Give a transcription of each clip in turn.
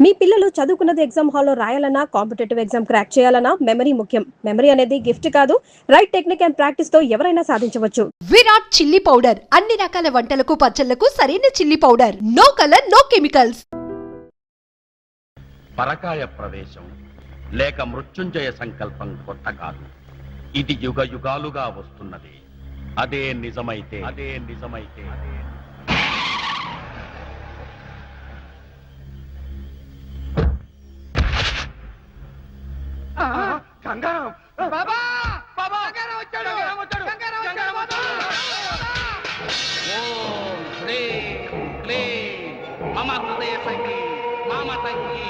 మీ పిల్లలు చదువుకున్నది ఎగ్జామ్ హాల్లో రాయాలన్నా కాంపిటేటివ్ ఎగ్జామ్ క్రాక్ చేయాలన్నా మెమరీ ముఖ్యం. మెమరీ అనేది గిఫ్ట్ కాదు, రైట్ టెక్నిక్ అండ్ ప్రాక్టీస్ తో ఎవరైనా సాధించవచ్చు. విరాట్ చిల్లీ పౌడర్ అన్ని రకాల వంటలకు పచ్చళ్లకు సరైన chilli powder. No colour, no chemicals. పరకాయ ప్రవేశం లేక మృత్యుంజయ సంకల్పం కొత్త కాదు. ఇది యుగ యుగాలుగా వస్తున్నది. అదే నిజమైతే ఓం హ్రీం క్లీం మమ హృదయ సంగీ మామ తంగి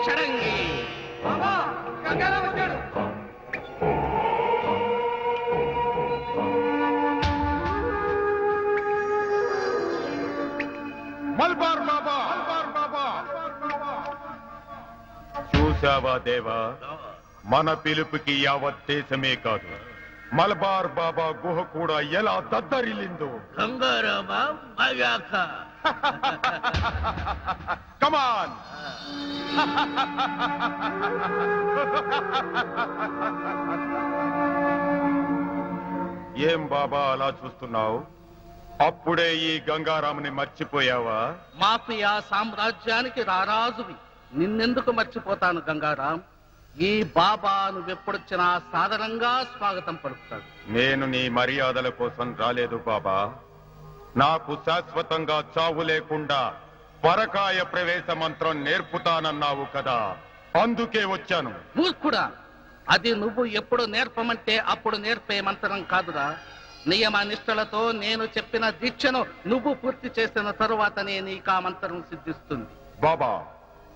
షడంగి. మల్బార్ బాబా చూసావా దేవా, మన పిలుపుకి యావత్ దేశమే కాదు, మలబార్ బాబా గుహ కూడా ఎలా దద్దరిల్లిందో. గంగారామా మగాక కమాన్. ఏం బాబా అలా చూస్తున్నావు? అప్పుడే ఈ గంగారాముని మర్చిపోయావా? మాఫియా సామ్రాజ్యానికి రారాజువి, నిన్నెందుకు మర్చిపోతాను గంగారాం? ఈ బాబా నువ్వెప్పుడొచ్చినా సాధారణంగా స్వాగతం పలుకుతాడు. నేను నీ మర్యాదల కోసం రాలేదు బాబా. నాకు శాశ్వతంగా చావు లేకుండా పరకాయ ప్రవేశ మంత్రం నేర్పుతానన్నావు కదా, అందుకే వచ్చాను. మూర్ఖుడా, అది నువ్వు ఎప్పుడు నేర్పమంటే అప్పుడు నేర్పే మంత్రం కాదురా. నియమ నిష్ఠలతో నేను చెప్పిన దీక్షను నువ్వు పూర్తి చేసిన తరువాతనే నీకు ఆ మంత్రం సిద్ధిస్తుంది. బాబా,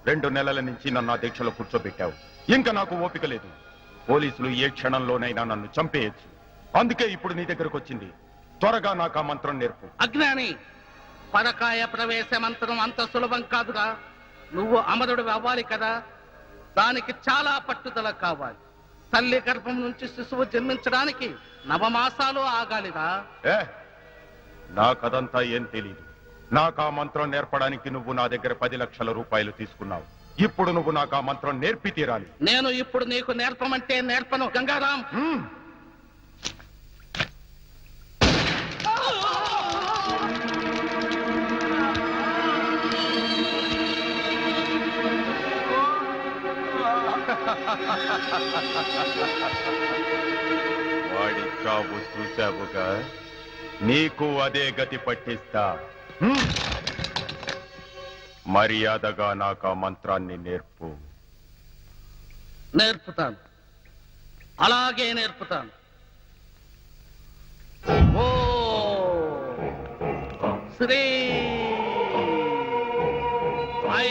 2 నెలల నుంచి నన్ను ఆ దీక్షలో కూర్చోబెట్టావు. ఇంకా నాకు ఓపిక లేదు. పోలీసులు ఏ క్షణంలోనైనా నన్ను చంపేయచ్చు. అందుకే ఇప్పుడు నీ దగ్గరకు వచ్చింది. త్వరగా నాకు ఆ మంత్రం నేర్పు. అజ్ఞాని, పరకాయ ప్రవేశ మంత్రం అంత సులభం కాదురా. నువ్వు అమరుడు అవ్వాలి కదా, దానికి చాలా పట్టుదల కావాలి. తల్లి గర్భం నుంచి శిశువు జన్మించడానికి 9 మాసాలు ఆగాలిరా. నాకదంతా ఏం తెలీదు. నాకు ఆ మంత్రం నేర్పడానికి నువ్వు నా దగ్గర 10 లక్షల రూపాయలు తీసుకున్నావు. ఇప్పుడు నువ్వు నాకు ఆ మంత్రం నేర్పి తీరాలి. నేను ఇప్పుడు నీకు నేర్పమంటే నేర్పను గంగారాం. వాడి చావు చూశావుగా, నీకు అదే గతి పట్టిస్తా. మర్యాదగా నాకు ఆ మంత్రాన్ని నేర్పు. నేర్పుతాను, అలాగే నేర్పుతాను. ఓ శ్రీ ఐ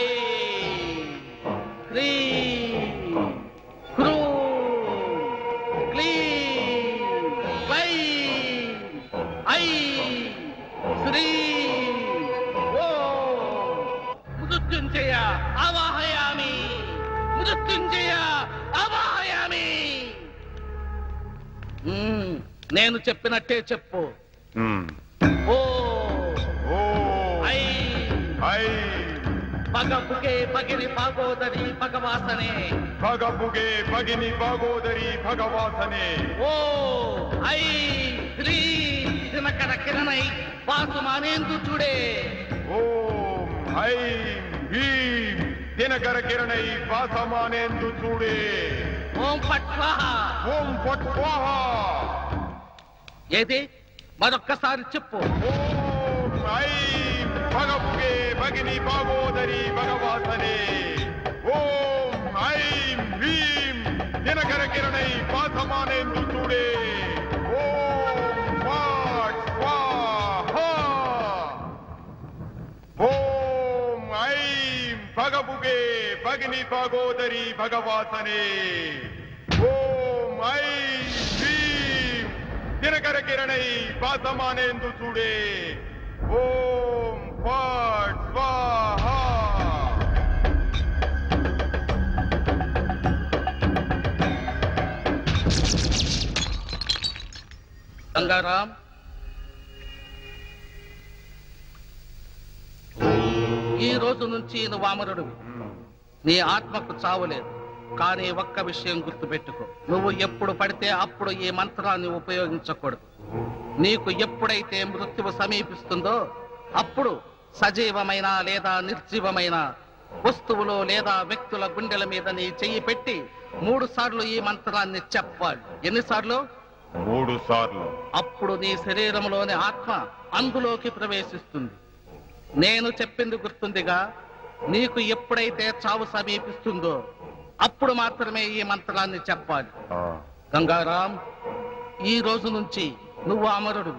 క్రీ క్రూ క్లీ వై ఐ శ్రీ ఓ మృత్యుంజయ ఆవాహయామి, మృత్యుంజయ ఆవాహయామి. నేను చెప్పినట్టే చెప్పు. ఓ ఐ ఐ పగపుగే పగిని భాగోదరి భగవాసనే, పగపుగే పగిని భాగోదరి భగవాసనే. ఓ ఐ శ్రీ దినకర కిరణై వాసుమానేందు చూడే. ఓం ఐం భీం దినకర కిరణై వాసమానేందు చూడే. ఓం ఫట్ స్వాహా. ఓం ఫట్ స్వాహా. ఏది మరొక్కసారి చెప్పు. ఓం ఐం పగపుగే భగిని భాగోదరి భగవాసనే. ఓం ఐం భీం దినకర కిరణై వాసమానేందు చూడే. ఓం ఫట్ స్వాహా. ఓం ఐం పగపుగే భగిని భాగోదరి భగవాసనే. ఓం ఐం భీం దినకర కిరణై వాసమానేందు చూడే. ఓం ఫట్ స్వాహా. గంగారాం, ఈ రోజు నుంచి నువ్వు అమరుడు. నీ ఆత్మకు చావులేదు. కానీ ఒక్క విషయం గుర్తుపెట్టుకో, నువ్వు ఎప్పుడు పడితే అప్పుడు ఈ మంత్రాన్ని ఉపయోగించకూడదు. నీకు ఎప్పుడైతే మృత్యువు సమీపిస్తుందో అప్పుడు సజీవమైన లేదా నిర్జీవమైన వస్తువులో లేదా వ్యక్తుల గుండెల మీద నీ చెయ్యి పెట్టి 3 సార్లు ఈ మంత్రాన్ని చెప్పాలి. ఎన్నిసార్లు? 3 సార్లు. అప్పుడు నీ శరీరంలోని ఆత్మ అందులోకి ప్రవేశిస్తుంది. నేను చెప్పింది గుర్తుందిగా? నీకు ఎప్పుడైతే చావు సమీపిస్తుందో అప్పుడు మాత్రమే ఈ మంత్రాన్ని చెప్పాలి. ఆ, గంగారాం, ఈ రోజు నుంచి నువ్వు అమరుడు.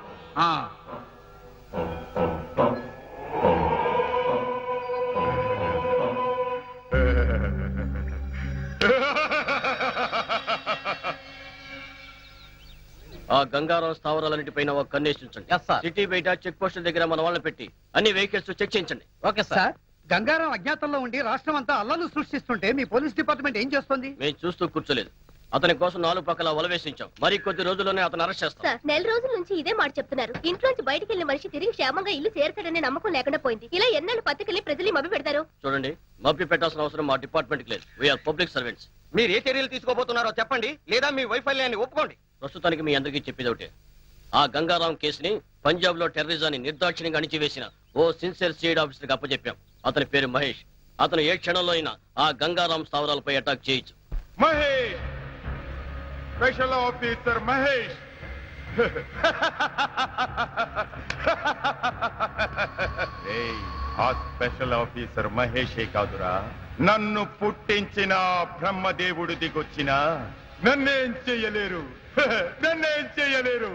ఆ గంగారాం స్థావరాలన్నిటిపైన ఒక కన్నేసించండి. సిటీ బయట చెక్ పోస్టుల దగ్గర మన వాళ్ళని పెట్టి అన్ని వెహికల్స్ చెక్ చేయించండి. Okay sir. గంగారాం అజ్ఞాతంలో ఉండి రాష్ట్రం అంతా అల్లలు సృష్టిస్తుంటే మీ పోలీస్ డిపార్ట్మెంట్ ఏం చేస్తుంది? మేము చూస్తూ కూర్చోలేదు. అతని కోసం 4 పక్కల వలవేసించాం. మరి కొద్ది రోజుల్లోనే అతను అరెస్ట్ చేస్తాం. సార్, 1 రోజుల నుంచి ఇదే మాట చెప్తున్నారు. ఇంట్లోంచి బయటికి వెళ్ళిన మనిషి తిరిగి క్షేమంగా ఇల్లు చేరతాడనే నమ్మకం లేకుండా పోయింది. ఇలా ఎన్నాళ్ళు పత్రికల్ని ప్రజలు మభ్య పెడతారు? చూడండి, మభ్య పెట్టాల్సిన అవసరం మా డిపార్ట్మెంట్ కి లేదు. We are public servants. మీరు ఏ చర్యలు తీసుకోబోతున్నారో చెప్పండి, లేదా మీ వైఫల్యాన్ని ఒప్పుకోండి. ప్రస్తుతానికి మీ అందరికీ చెప్పేది ఒకటే, ఆ గంగారాం కేసుని పంజాబ్ లో టెర్రరిజాన్ని నిర్దాక్షిణ్యంగా అణిచివేసిన ఓ సిన్సియర్ సిఐడి ఆఫీసర్ కి అప్పచెప్పాం. అతని పేరు మహేష్. అతను ఏ క్షణంలో అయినా ఆ గంగారాం స్థావరాలపై అటాక్ చేయొచ్చు. Mahesh, special officer Mahesh. ఏయ్, ఆ స్పెషల్ ఆఫీసర్ మహేషే కాదురా, నన్ను పుట్టించిన బ్రహ్మదేవుడు దిగొచ్చిన నన్నేం చెయ్యలేరు. నన్నేం చెయ్యలేరు.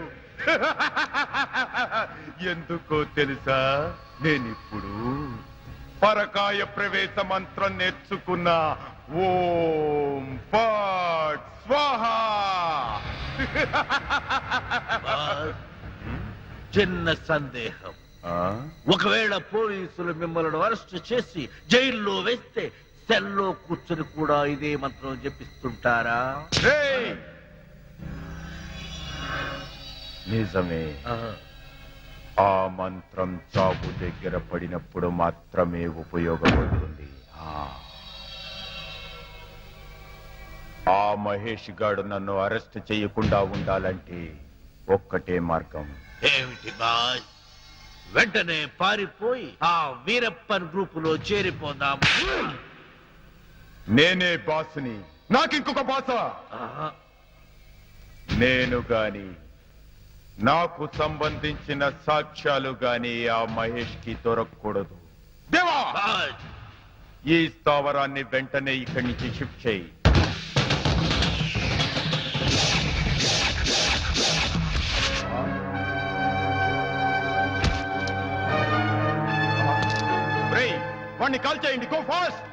ఎందుకో తెలుసా? నేనిప్పుడు పరకాయ ప్రవేశ మంత్రం నేర్చుకున్నా. ఓం ఫట్ స్వాహా. చిన్న సందేహం. ఆ? ఒకవేళ పోలీసులు మిమ్మల్ని అరెస్ట్ చేసి జైల్లో వేస్తే సెల్లో కూర్చొని కూడా ఇదే మంత్రం జపిస్తుంటారా? ఏయ్! నిజమే. ఆ మంత్రం చావు దగ్గర పడినప్పుడు మాత్రమే ఉపయోగపడుతుంది. ఆ మహేష్ గాడు నన్ను అరెస్ట్ చేయకుండా ఉండాలంటే ఒక్కటే మార్గం. ఏమిటి బాస్? వెంటనే పారిపోయి ఆ వీరప్పన్ గ్రూపులో చేరిపోదాం. నేనే బాసుని. నాకింకొక బాసా? నేను గాని, నాకు సంబంధించిన సాక్ష్యాలు గాని ఆ మహేష్ కి దొరకకూడదు. దేవా, బాస్, ఈ స్థావరాన్ని వెంటనే ఇక్కడి నుంచి షిఫ్ట్ చేయి. వాడిని కాల్ చేయండి. Go fast.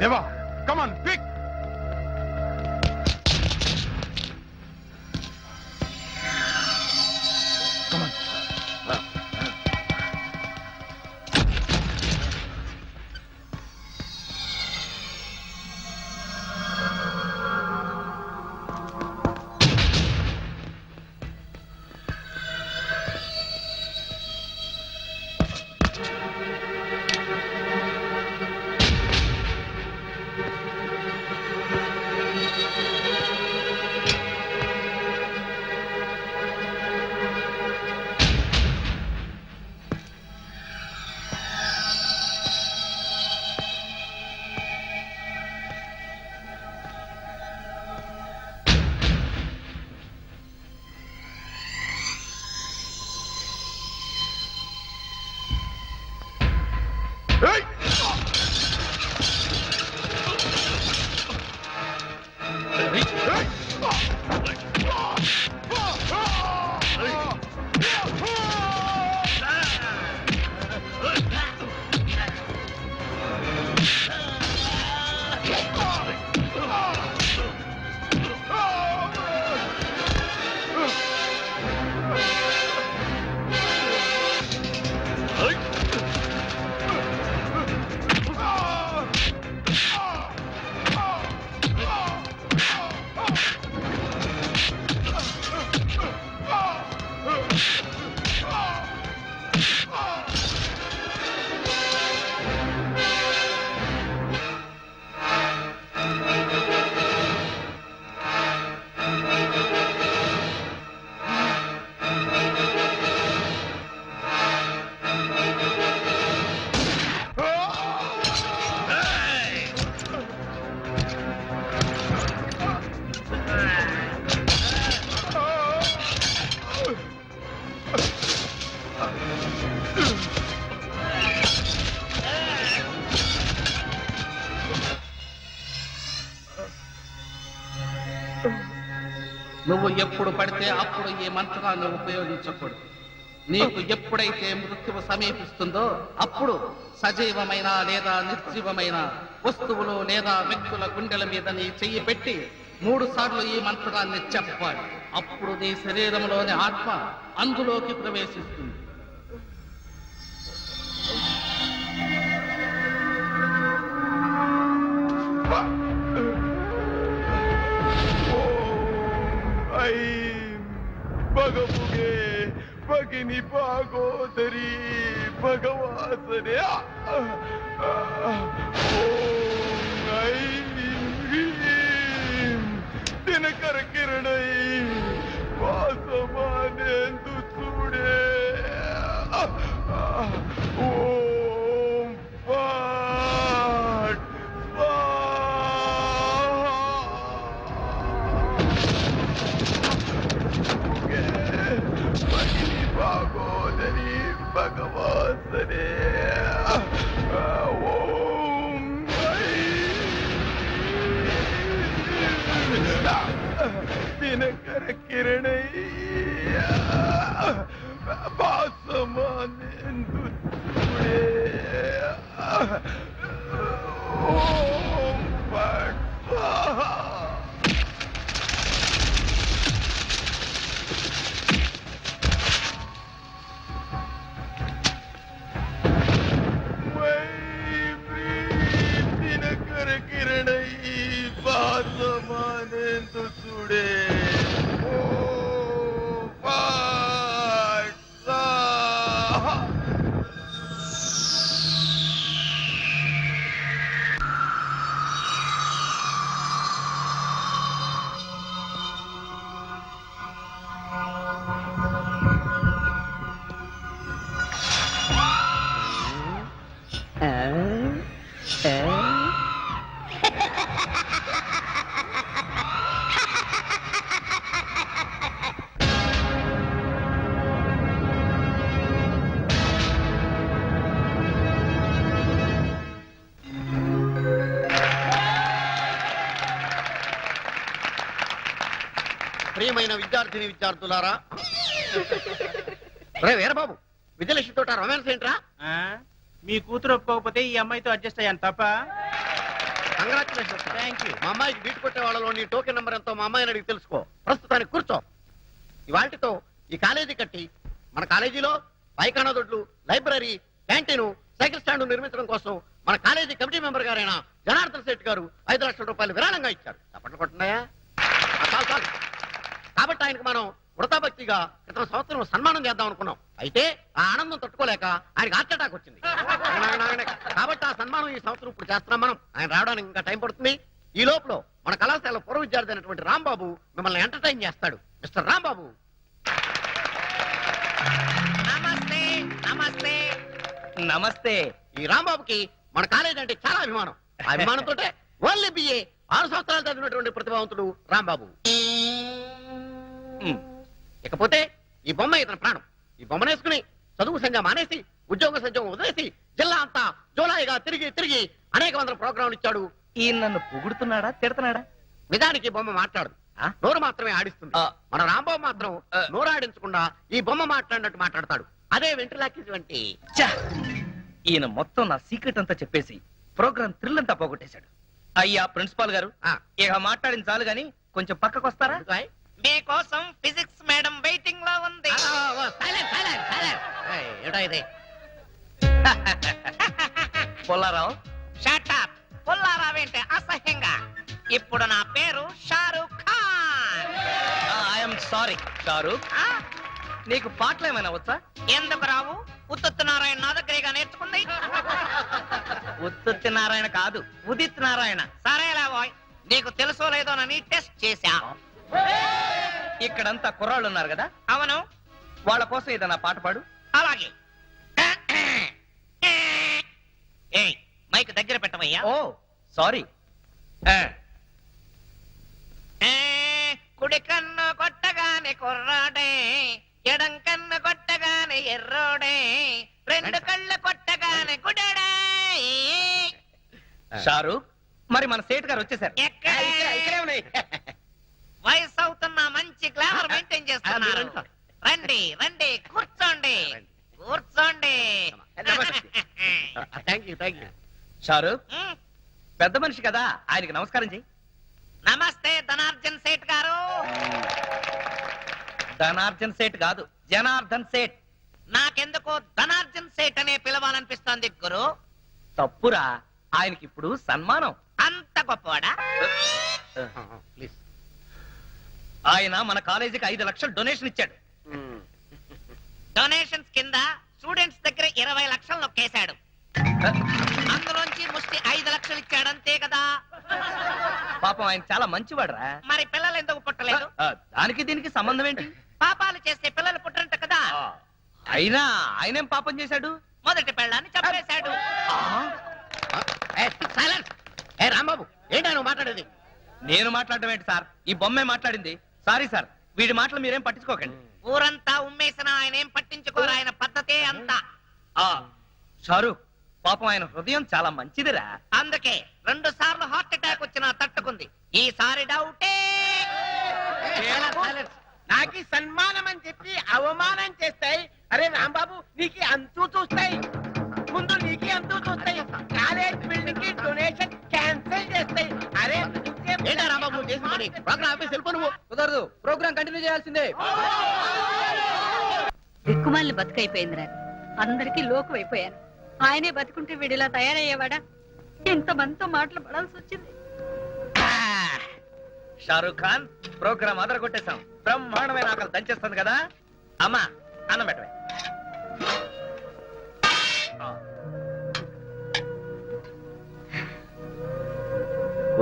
Deva, come on, quick! Come on. నువ్వు ఎప్పుడు పడితే అప్పుడు ఈ మంత్రాన్ని ఉపయోగించకూడదు. నీకు ఎప్పుడైతే మృత్యువు సమీపిస్తుందో అప్పుడు సజీవమైన లేదా నిర్జీవమైన వస్తువులు లేదా వ్యక్తుల గుండెల మీద నీ చెయ్యి పెట్టి 3 సార్లు ఈ మంత్రాన్ని చెప్పాలి. అప్పుడు నీ శరీరంలోని ఆత్మ అందులోకి ప్రవేశిస్తుంది. భగముగే భగిని భాగోదరి భగవాసనే దినకర కిరణై వాసమానేందు చూడే ఓం పాట్ భాగోదరి భగవాసనే ఓం దినకర కిరణై భాసమానేందు చూడే ఓం పాట్ దినకర కిరణై భాసమానేందు చూడే ప్రియమైన విద్యార్థిని విద్యార్థులారా, రే వీరబాబు, విజయలక్ష్మి తోట రొమాన్స్ ఏంట్రా? మీ కూతురు ఒప్పుకోకపోతే ఈ అమ్మాయితో అడ్జస్ట్ అయ్యాను తప్ప. కంగ్రాచులేషన్స్. మా అమ్మాయికి బీట్ కొట్టే వాళ్ళలో నీ టోకెన్ నెంబర్ ఎంతో మా అమ్మాయిని అడిగి తెలుసుకో. ప్రస్తుతానికి కూర్చో. ఇవాళ్టితో ఈ కాలేజీ కట్టి మన కాలేజీలో పైకానా దొడ్లు, లైబ్రరీ, క్యాంటీన్, సైకిల్ స్టాండ్ నిర్మించడం కోసం మన కాలేజీ కమిటీ మెంబర్ గారైన జనార్దన్ శెట్టి గారు 5 లక్షల రూపాయలు విరాళంగా ఇచ్చారు. చప్పట్లు కొట్టున్నాయా? చాలు. కాబట్టి ఆయనకు మనం వృతాభక్తిగా క్రితం సంవత్సరం సన్మానం చేద్దాం అనుకున్నాం. అయితే ఆ ఆనందం తట్టుకోలేక ఆయనకు హార్ట్ అటాక్ వచ్చింది. కాబట్టి ఆ సన్మానం ఈ సంవత్సరం ఇప్పుడు చేస్తున్నాం మనం. ఆయన రావడానికి ఇంకా టైం పడుతుంది. ఈ లోపల మన కళాశాల పూర్వ విద్యార్థి అయినటువంటి రాంబాబు మిమ్మల్ని ఎంటర్టైన్ చేస్తాడు. మిస్టర్ రాంబాబు. నమస్తే. నమస్తే. నమస్తే. ఈ రాంబాబుకి మన కాలేజ్ అంటే చాలా అభిమానం. ఆ అభిమానంతో ఓన్లీ బిఏ 6 సంవత్సరాలు చదివినటువంటి ప్రతిభావంతుడు రాంబాబు. ఇకపోతే ఈ బొమ్మ ఇతని ప్రాణం. ఈ బొమ్మనేసుకుని చదువు సంధ్య మానేసి ఉద్యోగ సంధ్యం వదిలేసి జిల్లా అంతా జోలాయిగా తిరిగి తిరిగి అనేక వందల ప్రోగ్రాంలు ఇచ్చాడు. ఈ నన్ను పొగుడుతున్నాడా తిడతాడా? నిజానికి బొమ్మ మాట్లాడదు, నోరు మాత్రమే ఆడిస్తుంది. మన రాంబాబు మాత్రం నోరు ఆడించకుండా ఈ బొమ్మ మాట్లాడినట్టు మాట్లాడతాడు. అదే వెంట్రులాకిస్ వంటి. ఈయన మొత్తం నా సీక్రెట్ అంతా చెప్పేసి ప్రోగ్రామ్ థ్రిల్ అంతా పోగొట్టేశాడు. అయ్యా ప్రిన్సిపాల్ గారు, ఇక మాట్లాడిన చాలు గాని కొంచెం పక్కకు వస్తారా? మీకోసం ఫిజిక్స్ మేడం వెయిటింగ్ లో ఉంది. పుల్లారావు. షటప్. పుల్లారావేంటే అసహ్యంగా. ఇప్పుడు నా పేరు షారూక్ ఖాన్. I'm sorry Shahrukh. నీకు పాటలు ఏమైనా వచ్చా? ఎందుకు రావు? ఉత్తుత్తి నారాయణ నా దగ్గరేగా నేర్చుకుంది. ఉత్తుత్తి నారాయణ కాదు, ఉదిత్ నారాయణ. సరేలా బాయ్, నీకు తెలుసో లేదోనని టెస్ట్ చేశా. ఇక్కడంతా కుర్రాళ్ళు ఉన్నారు కదా? అవును. వాళ్ళ కోసం ఏదన్నా పాట పాడు. అలాగే. ఏయ్, మైక్ దగ్గర పెట్టవయ్యా. ఓ సారీ. కుడి కన్ను కొట్టగానే కుర్రాడే, ఎడం కన్ను కొట్టగానే ఎర్రోడే, 2 కళ్ళు కొట్టగానే గుడడే. షారూక్, మరి మన సేట్ గారు వచ్చేసారు. ఇక్కడే ఉన్నాయి. వయసు అవుతున్న మంచి గ్లామర్ మెయింటైన్ చేస్తున్నారు. రండి రండి కూర్చోండి కూర్చోండి. Thank you thank you. Shahrukh మ్, పెద్ద మనిషి కదా, ఆయనకి నమస్కారం చెయ్యి. నమస్తే ధనార్జన్ సేట్ గారు. ధనార్జన్ సేట్ కాదు, జనార్దన్ సేట్. నాకెందుకో ధనార్జన్ సేట్ అనే పిలవాలనిపిస్తోంది గురు. తప్పురా, ఆయనకి ఇప్పుడు సన్మానం. అంత గొప్పవాడా? ప్లీజ్. ఆయన మన కాలేజీకి 5 లక్షలు డొనేషన్ ఇచ్చాడు. డొనేషన్స్ కింద స్టూడెంట్స్ దగ్గర 20 లక్షలు నొక్కేశాడు. అందులోంచి ముష్టి 5 లక్షలు ఇచ్చాడు, అంతే కదా? పాపం ఆయన చాలా మంచివాడురా. మరి పిల్లలు ఎందుకు పుట్టలేదు? దానికి దీనికి సంబంధం ఏంటి? పాపాలు చేస్తే పిల్లలు పుట్టరంట కదా. అయినా ఆయనేం పాపం చేశాడు? మొదటి పెళ్ళాన్ని చంపేశాడు. సైలెన్స్. ఏ రాంబాబు, ఏంటా నువ్వు మాట్లాడేది? నేను మాట్లాడడం ఏంటి సార్, ఈ బొమ్మే మాట్లాడింది. సారీ సార్, వీడి మాటలు మీరేం పట్టించుకోకండి. ఊరంతా ఉమ్మేసిన ఆయన ఏం పట్టించుకోరు, ఆయన పద్ధతే అంతా. షారూక్, పాపం ఆయన హృదయం చాలా మంచిదిరా. అందుకే 2 సార్లు హార్ట్ అటాక్ వచ్చినా తట్టుకుంది. ఈసారి డౌటే. నాకు సన్మానం అని చెప్పి అవమానం చేస్తాయి. అరే రాంబాబు, నీకు అంతూ చూస్తాయి, ముందు నీకు అంతూ చూస్తాయి. కాలేజ్ బిల్డింగ్ కి డొనేషన్ క్యాన్సిల్ చేస్తాయి. అరే ఏంటా రాంబాబు నువ్వు చేసిన పని? ప్రోగ్రామ్ ఆఫీస్ వెళ్ళిపో నువ్వు. కుదరదు, ప్రోగ్రామ్ కంటిన్యూ చేయాల్సిందే. దిక్కుమాలిన బతుకైపోయింది. అందరికీ లోకు అయిపోయాను. ఆయనే బతుకుంటే వీడిలా తయారయ్యేవాడా? ఎంతమందితో మాటలు పడాల్సి వచ్చింది. షారూక్ ఖాన్, ప్రోగ్రామ్ అదరగొట్టేశాం. బ్రహ్మాండమైన ఆకలి దంచేస్తుంది కదా. అమ్మా, అన్నం పెట్టవే.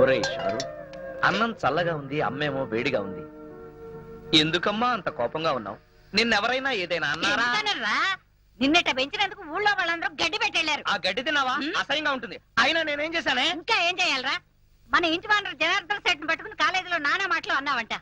ఒరేయ్ షారూక్, అన్నం చల్లగా ఉంది, అమ్మేమో వేడిగా ఉంది. ఎందుకమ్మా అంత కోపంగా ఉన్నావు? నిన్నెవరైనా ఏదైనా అన్నారా? ఎందుకనర్రా? నిన్నట పెంచినందుకు ఊళ్ళో వాళ్ళందరూ గడ్డి పెట్టెళ్లారు. ఆ గడ్డి తిన్నావా? అసహ్యంగా ఉంటుంది. అయినా నేనేం చేశానే? ఇంకా ఏం చేయాలరా? మన ఇంటి వానరు జనార్దన్ సెట్ పట్టుకుని కాలేజీలో నానా మాటలు అన్నావంట.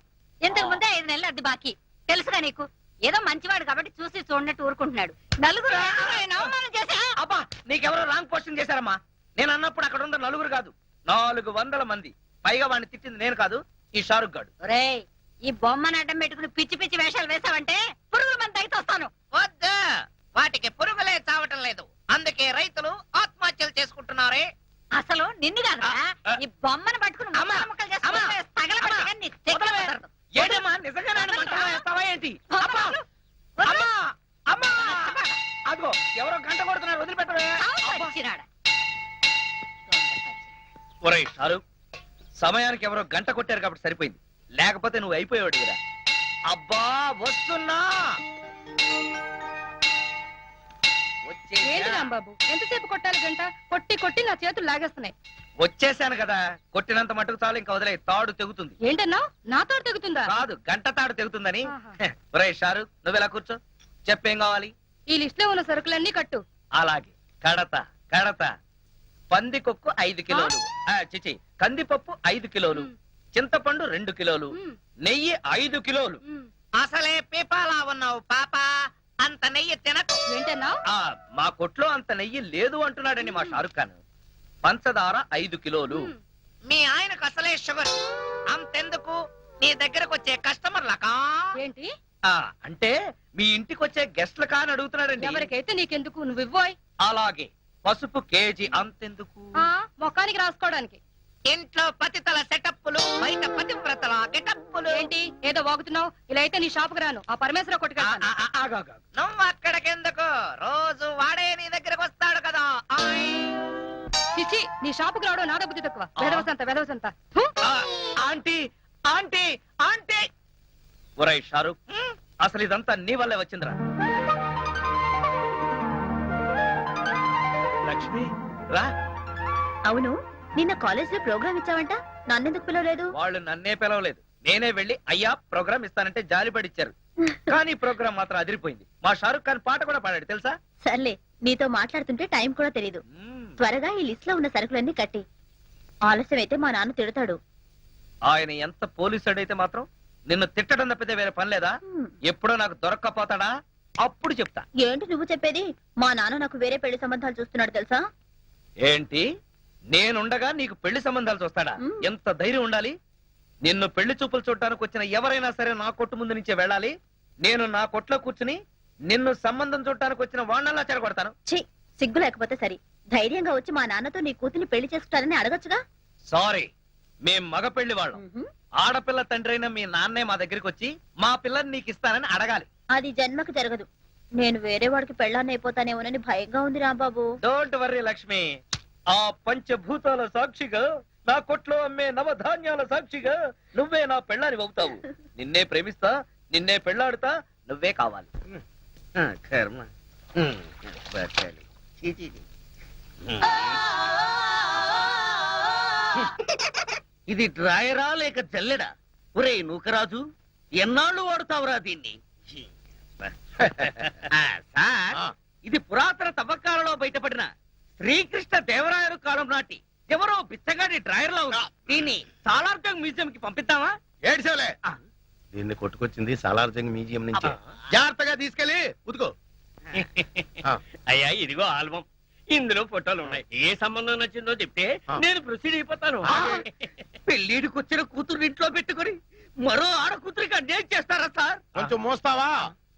ఇంతకు ముందే 5 నెలలు అద్దె బాకీ. తెలుసుగా నీకు? ఏదో మంచివాడు కాబట్టి చూసి చూడనట్టు ఊరుకుంటున్నాడు. నలుగురు ఆయన అవమానం చేశా. అబ్బా, నీకెవరో రాంగ్ పోస్టింగ్ చేశారమ్మా. నేను అన్నప్పుడు అక్కడ ఉన్న నలుగురు కాదు, 400 మంది. పైగా వాడిని తిట్టింది నేను కాదు, ఈ షారుఖ్ గాడు. ఒరేయ్, ఈ బొమ్మను అడ్డం పెట్టుకుని పిచ్చి పిచ్చి వేషాలు వేసావంటే పురుగుల మంది తగ్గితొస్తాను. వద్దు, వాటికి పురుగులే చావటం లేదు. అందుకే రైతులు ఆత్మహత్యలు చేసుకుంటున్నారే. అసలు నిన్ను కాదురా, ఈ బొమ్మను పట్టుకుని అమ్మా, ముక్కలు చేసుకుంటే అమ్మా, తగలబెట్టగా నీ తెగ వదలవే. కుదరదు. ఏంటమ్మా, నిజంగా నన్ను మంటలో వేస్తావా ఏంటి? అమ్మా, అమ్మా, అమ్మా. అదిగో ఎవరో గంట కొడుతున్నారు, వదిలిపెట్టవే. చావు పచ్చినాడా. ఒరేయ్ షారూక్, సమయానికి ఎవరో గంట కొట్టారు కాబట్టి సరిపోయింది, లేకపోతే నువ్వు అయిపోయాడు కదా. అబ్బా వస్తున్నా. ఏంటి రాంబాబు, ఎంతసేపు కొట్టాలి గంట? కొట్టి కొట్టి నా చేతులు లాగేస్తున్నాయి. వచ్చేసాను కదా, కొట్టినంత మటుకు చాలు, ఇంకా వదిలే. తాడు తెగుతుంది. ఏంటన్నా, నాతో తెగుతుందా? కాదు, గంట తాడు తెగుతుందని. ఆహా. ఒరేయ్ షారూక్, నువ్వెలా కూర్చో, చెప్పేం కావాలి? ఈ లిస్ట్ లో ఉన్న సరుకులన్నీ కట్టు. అలాగే. కడత కడత. పందికొక్కు 5 కిలోలు. చిచి, కందిపప్పు 5 కిలోలు. చింతపండు 2 కిలోలు. నెయ్యి 5 కిలోలు. అసలే పీపాలా ఉన్నావు పాప, అంత నెయ్యి తినకు. ఏంటన్నా? మా కొట్లో అంత నెయ్యి లేదు అంటున్నాడండి మా షారుఖ్ ఖాన్. పంచదార 5 కిలోలు. మీ ఆయనకు అసలే షుగర్. అంతెందుకు, నీ దగ్గరకు వచ్చే కస్టమర్లకా? ఏంటి? అంటే మీ ఇంటికి వచ్చే గెస్ట్ల కాని అడుగుతున్నాడండి. ఎవరికైతే నీకెందుకు, నువ్వు ఇవ్వోయ్. అలాగే. పసుపు కేజీ అంతెందుకు? మొఖానికి రాసుకోవడానికి. ఇంట్లో పతితల సెటప్పులు, బయట పతివ్రతల గెటప్పులు. ఏంటి ఏదో వాగుతున్నావు? ఇలా అయితే నీ షాపుకి రాను, ఆ పరమేశ్వర కొట్టుకు. నువ్వు అక్కడికెందుకు, రోజు వాడే నీ దగ్గరకు వస్తాడు కదా. చిచి, నీ షాపుకి రావడం నా బుద్ధి తక్కువ. వెదవసంత. Aunty aunty aunty. ఒరేయ్ షారూక్, అసలు ఇదంతా నీ వల్లే వచ్చిందిరా. లక్ష్మి రా. అవును, నిన్న కాలేజ్ లో ప్రోగ్రామ్ ఇచ్చావంట, నన్నెందుకు పిలవలేదు? వాళ్ళు నన్నే పిలవలేదు, నేనే వెళ్ళి అయ్యా ప్రోగ్రామ్ ఇస్తానంటే జాలిపడిచ్చారు. కానీ ప్రోగ్రామ్ మాత్రం అదిరిపోయింది. మా షారుఖ్ ఖాన్ పాట కూడా పాడాడు తెలుసా? సర్లే, నీతో మాట్లాడుతుంటే టైం కూడా తెలీదు. త్వరగా ఈ లిస్ట్ లో ఉన్న సరుకులన్నీ కట్టి. ఆలస్యం అయితే మా నాన్న తిడతాడు. ఆయన ఎంత పోలీసుడైతే మాత్రం నిన్ను తిట్టడం తప్పితే వేరే పని లేదా? ఎప్పుడో నాకు దొరక్కపోతాడా? అప్పుడు చెప్తా. ఏంటి నువ్వు చెప్పేది? మా నాన్న నాకు వేరే పెళ్లి సంబంధాలు చూస్తున్నాడు తెలుసా? ఏంటి, నేనుండగా నీకు పెళ్లి సంబంధాలు చూస్తాడా? ఎంత ధైర్యం ఉండాలి. నిన్ను పెళ్లి చూపులు చూడటానికి వచ్చిన ఎవరైనా సరే నా కొట్టు ముందు నుంచే వెళ్ళాలి. నేను నా కొట్లో కూర్చుని నిన్ను సంబంధం చూడటానికి వచ్చిన వాళ్ళలా చెరగొడతాను. ఛీ, సిగ్గు లేకపోతే సరి. ధైర్యంగా వచ్చి మా నాన్నతో నీ కూతుర్ని పెళ్లి చేసుకుంటారని అడగచ్చుగా. సారీ, మేం మగ పెళ్లి వాళ్ళం. ఆడపిల్ల తండ్రి అయిన మీ నాన్నే మా దగ్గరికి వచ్చి మా పిల్లని నీకు ఇస్తానని అడగాలి. అది జన్మకు జరగదు. నేను వేరే వాడికి పెళ్ళాన్ని అయిపోతానేమోనని భయంగా ఉంది రాంబాబు. డోంట్ వర్రీ లక్ష్మి, ఆ పంచభూతాల సాక్షిగా, నా కొట్లో అమ్మే నవధాన్యాల సాక్షిగా నువ్వే నా పెళ్ళాని అవుతావు. నిన్నే ప్రేమిస్తా, నిన్నే పెళ్ళాడుతా, నువ్వే కావాలి. కర్మ. బతకాలి. చీ, చీ, చీ. ఇది డ్రాయరా లేక జల్లెడా? ఒరే నూకరాజు, ఎన్నాళ్ళు వాడుతావురా దీన్ని? సార్, ఇది పురాతన తవ్వకాలలో బయటపడిన శ్రీకృష్ణ దేవరాయలు కాలం నాటి ఎవరో బిచ్చగాడి డ్రాయర్ లో ఉంది. దీన్ని సాలార్జంగ్ మ్యూజియం కి పంపిద్దామా? ఏడ్చేలే, దీన్ని కొట్టుకొచ్చింది సాలార్జంగ్ మ్యూజియం నుంచి. జాగ్రత్తగా తీసుకెళ్ళి ఉతుకో. అయ్యా ఇదిగో ఆల్బం, ఇందులో ఫోటోలు ఉన్నాయి. ఏ సంబంధం నచ్చిందో చెప్తే నేను ప్రొసీడ్ అయిపోతాను. పెళ్లిడికి వచ్చిన కూతురు ఇంట్లో పెట్టుకుని మరో ఆడ కూతురికి అన్యాయం చేస్తారా సార్? కొంచెం మోస్తావా?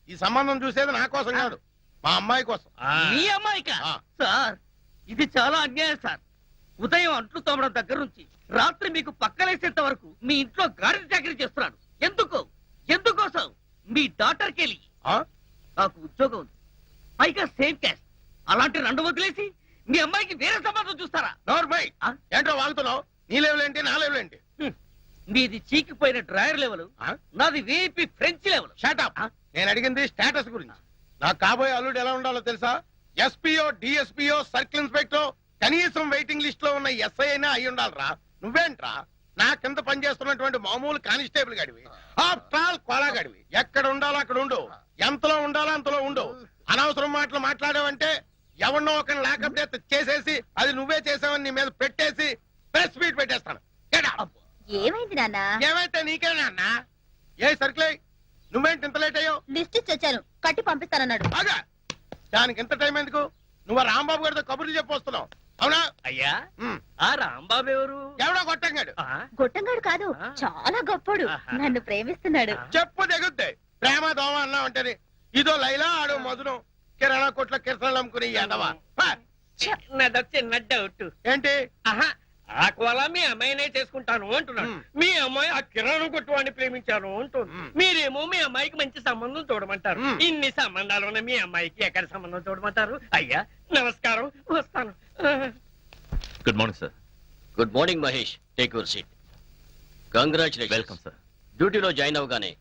ఈ సంబంధం చూసేది నా కోసం కాదు, మా అమ్మాయి కోసం. మీ అమ్మాయికా? సార్, ఇది చాలా అన్యాయం సార్. ఉదయం అంట్లు తోమడం దగ్గర నుంచి రాత్రి మీకు పక్కలేసేంత వరకు మీ ఇంట్లో గాడి చాకరీ చేస్తున్నాను. ఎందుకోసం? మీ డాక్టర్కి వెళ్ళి నాకు ఉద్యోగం ఉంది, పైగా సేమ్ క్యాస్ట్. అలాంటి రెండు వదిలేసి మీ అమ్మాయికి వేరే సంబంధం చూస్తారా? నోర్మై, ఏంటో వాగుతున్నావు? నీ లెవెల్ ఏంటి, నా లెవెల్ ఏంటి? మీది చీకిపోయిన డ్రాయర్ లెవెల్, నాది వీపీ ఫ్రెంచ్ లెవెల్. షాటప్. నేను అడిగింది స్టేటస్ గురించి. నాకు కాబోయే అల్లుడు ఎలా ఉండాలో తెలుసా? ఎస్పీఓ, డిఎస్పీఓ, సర్కిల్ ఇన్స్పెక్టర్, కనీసం వెయిటింగ్ లిస్ట్ లో ఉన్న ఎస్ఐ అయినా అయి ఉండాలరా. నువ్వేంట్రా నా కింద పనిచేస్తున్నటువంటి మామూలు కానిస్టేబుల్ గడివి, ఆఫ్టర్ ఆల్ కోలా గడివి. ఎక్కడ ఉండాలో అక్కడ ఉండు, ఎంతలో ఉండాలో అంతలో ఉండు. అనవసరం మాటలు మాట్లాడావంటే ఎవరినో ఒక లాకప్ డెత్ చేసేసి అది నువ్వే చేసావని నీ మీద పెట్టేసి ప్రెస్ మీట్ పెట్టేస్తాను. ఏమైంది నాన్న? ఏమైతే నీకేనా అన్నా? ఏ సర్కిల్, నువ్వేంటి ఇంత లేట్ అయ్యావు? లిస్ట్ ఇచ్చి వచ్చాను, కట్టి పంపిస్తానన్నాడు. బాగా దానికి ఎంత టైం ఎందుకు? నువ్వు రాంబాబు గారితో కబుర్లు చెప్పొస్తున్నావు, అవునా? అయ్యా, ఆ రాంబాబు ఎవరు? ఎవడో కొట్టంగాడు. గొట్టంగాడు కాదు, చాలా గొప్పడు. నన్ను ప్రేమిస్తున్నాడు. చెప్పు దిగుద్ది. ప్రేమ దోమ అన్నా ఉంటది. ఇదో లైలా, ఆడో మధురం. కిరాణా కొట్ల కిరసనాలు అమ్ముకుని ఎదవా. చిన్న డౌట్. ఏంటి? ఆ కోలా మీ అమ్మాయినే చేసుకుంటాను అంటున్నాను. మీ అమ్మాయి ఆ కిరాణం కొట్టు వాడిని ప్రేమించాను అంటుంది. మీరేమో మీ అమ్మాయికి మంచి సంబంధం చూడమంటారు. ఇన్ని సంబంధాలు ఉన్న మీ అమ్మాయికి ఎక్కడ సంబంధం చూడమంటారు? అయ్యా నమస్కారం, వస్తాను. Good morning sir. Good morning Mahesh, take your seat. Congratulation. Welcome sir. డ్యూటీలో జాయిన్ అవగానే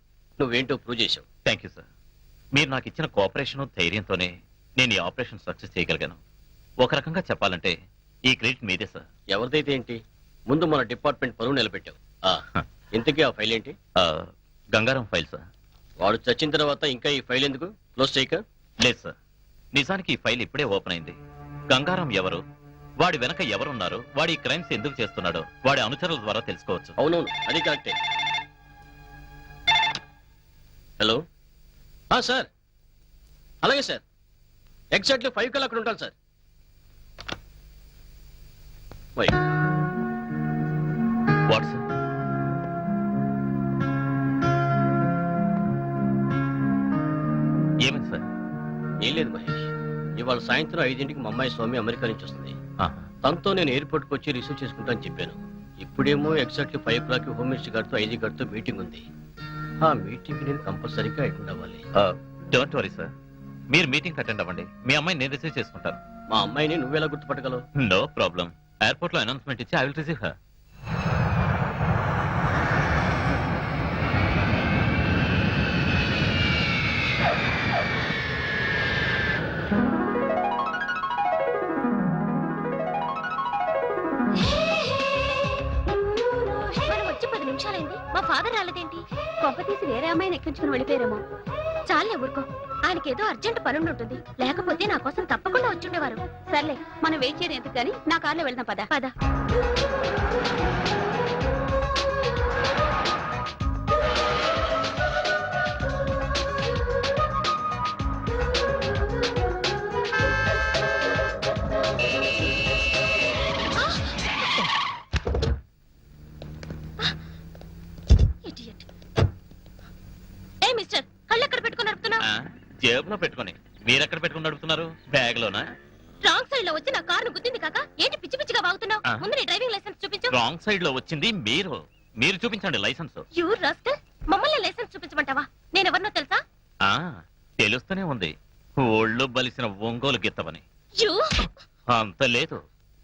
నువ్వేంటో ప్రూవ్ చేసావు. Thank you sir. మీరు నాకు ఇచ్చిన కోఆపరేషన్, ధైర్యంతోనే నేను ఈ ఆపరేషన్ సక్సెస్ చేయగలిగాను. ఒక రకంగా చెప్పాలంటే ఈ క్రెడిట్ మీదే సార్. ఎవరిదైతే ఏంటి, ముందు మన డిపార్ట్మెంట్ పరువు నిలబెట్టావు. ఇంతకీ ఆ ఫైల్ ఏంటి? Gangaram file sir. వాడు చచ్చిన తర్వాత ఇంకా ఈ ఫైల్ ఎందుకు క్లోజ్ చేయక? లేదు సార్, నిజానికి ఈ ఫైల్ ఇప్పుడే ఓపెన్ అయింది. గంగారం ఎవరు, వాడి వెనక ఎవరున్నారు, వాడి క్రైమ్స్ ఎందుకు చేస్తున్నాడో వాడి అనుచరుల ద్వారా తెలుసుకోవచ్చు. అవునవును, అది కరెక్టే. Hello sir. అలాగే సార్, ఎగ్జాక్ట్లీ 5 కల్లా అక్కడ ఉంటాను సార్. What sir? ఏమైంది సార్? ఏం లేదు మహేష్, ఇవాళ సాయంత్రం 5ంటికి మా అమ్మాయి స్వామి అమెరికా నుంచి వస్తుంది. తనతో నేను ఎయిర్పోర్ట్కి వచ్చి రిసీవ్ చేసుకుంటానని చెప్పాను. ఇప్పుడేమో ఎగ్జాక్ట్లీ 5 o'clock హోమ్ మినిస్టర్ గారితో, ఐజీ గారితో మీటింగ్ ఉంది. ఆ మీటింగ్ నేను కంపల్సరీగా అటెండ్ అవ్వాలి. డోంట్ వరీ సార్, మీరు మీటింగ్ అటెండ్ అవ్వండి. మీ అమ్మాయిని నేను రిసీవ్ చేసుకుంటాను. మా అమ్మాయిని నువ్వెలా గుర్తుపట్టగలవు? No problem. ఎయిర్పోర్ట్ లో అనౌన్స్మెంట్ ఇచ్చి ఐ విల్ రిసీవ్ హర్. మనం వచ్చి 10 నిమిషాలైంది, మా ఫాదర్ రాలేదేంటి? కొంప తీసి వేరే అమ్మాయిని ఎక్కించుకుని వెళ్ళిపోయారేమో. చాలే ఊరుకో, ఆయనకేదో అర్జెంట్ పనుండి ఉంటుంది. లేకపోతే నా కోసం తప్పకుండా వచ్చుండేవారు. సర్లే, మనం వెయిట్ చేయడం ఎందుకు కానీ నా కార్లో వెళ్దాం. పద పద. జేబులో పెట్టుకొని మీరెక్కడ పెట్టుకుని నడుపుతున్నారు? బ్యాగ్ లోనా? రాంగ్ సైడ్ లో వచ్చి నా కారు గుద్దింది కాక ఏంటి పిచ్చి పిచ్చిగా వాగుతున్నావు? ఆ. ముందు నీ డ్రైవింగ్ లైసెన్స్ చూపించు. రాంగ్ సైడ్ లో వచ్చింది మీరు చూపించండి లైసెన్స్. యూ రాస్కల్, మమ్మల్ని లైసెన్స్ చూపించమంటావా? నేను ఎవరినో తెలుసా? ఆ తెలుస్తూనే ఉంది, ఒళ్ళు బలిసిన ఒంగోలు గిత్తవని. యూ అంత లేదు,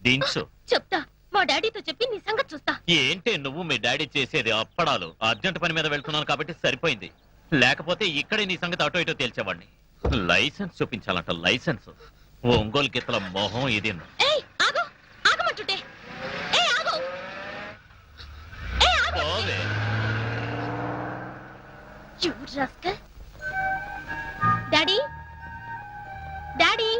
దించు. చెప్తా, మా డాడీతో చెప్పి నీ సంగతి చూస్తా. ఏంటి నువ్వు మీ డాడీ చేసేది? అప్పడాలు. అర్జెంట్ పని మీద వెళ్తున్నాను కాబట్టి సరిపోయింది, లేకపోతే ఇక్కడే నీ సంగతి అటో ఇటో తేల్చేవాడిని. లైసెన్స్ చూపించాలంట, లైసెన్స్. ఒంగోలు గిత్తల మొహం ఇది. ఏయ్ ఆగు, ఆగమంటుంటే. ఏయ్ ఆగు, ఏయ్ ఆగు. పోవే. You rascal. Daddy, daddy,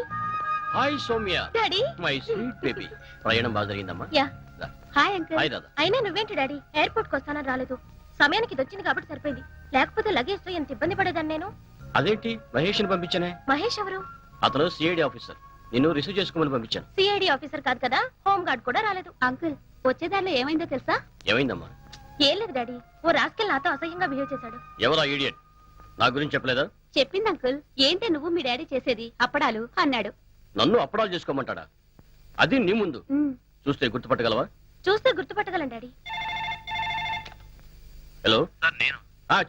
hi Soumya, daddy. My sweet baby. ప్రయాణం బాగా జరిగిందమ్మా? యా. రా. Hi uncle. హాయ్ దాదా. అయినా నువ్వేంటి డాడీ ఎయిర్పోర్ట్ కు వస్తానని రాలేదు? సమయానికి ఇది వచ్చింది కాబట్టి సరిపోయింది, లేకపోతే లగేజ్ తో ఎంత ఇబ్బంది పడేదాన్ని నేను. అదేంటి మహేష్ ని పంపించానే? మహేష్ ఎవరు? అతను సిఐడి ఆఫీసర్, నిన్ను రిసీవ్ చేసుకోమని పంపించాను. సిఐడి ఆఫీసర్ కాదు కదా, హోమ్ గార్డ్ కూడా రాలేదు. అంకుల్, వచ్చేదారిలో ఏమైందో తెలుసా? ఏమైందమ్మా? ఏం లేదు డాడీ, ఓ రాస్కెల్ నాతో అసహ్యంగా బిహేవ్ చేశాడు. ఎవరా ఈడియట్? నా గురించి చెప్పలేదా? చెప్పింది అంకుల్. ఏంటే నువ్వు మీ డాడీ చేసేది అప్పడాలు అన్నాడు. నన్ను అప్పడాలు చేసుకోమంటాడా? అది నీ ముందు చూస్తే గుర్తుపట్టగలవా? చూస్తే గుర్తుపట్టగలను డాడీ. హలో, నేను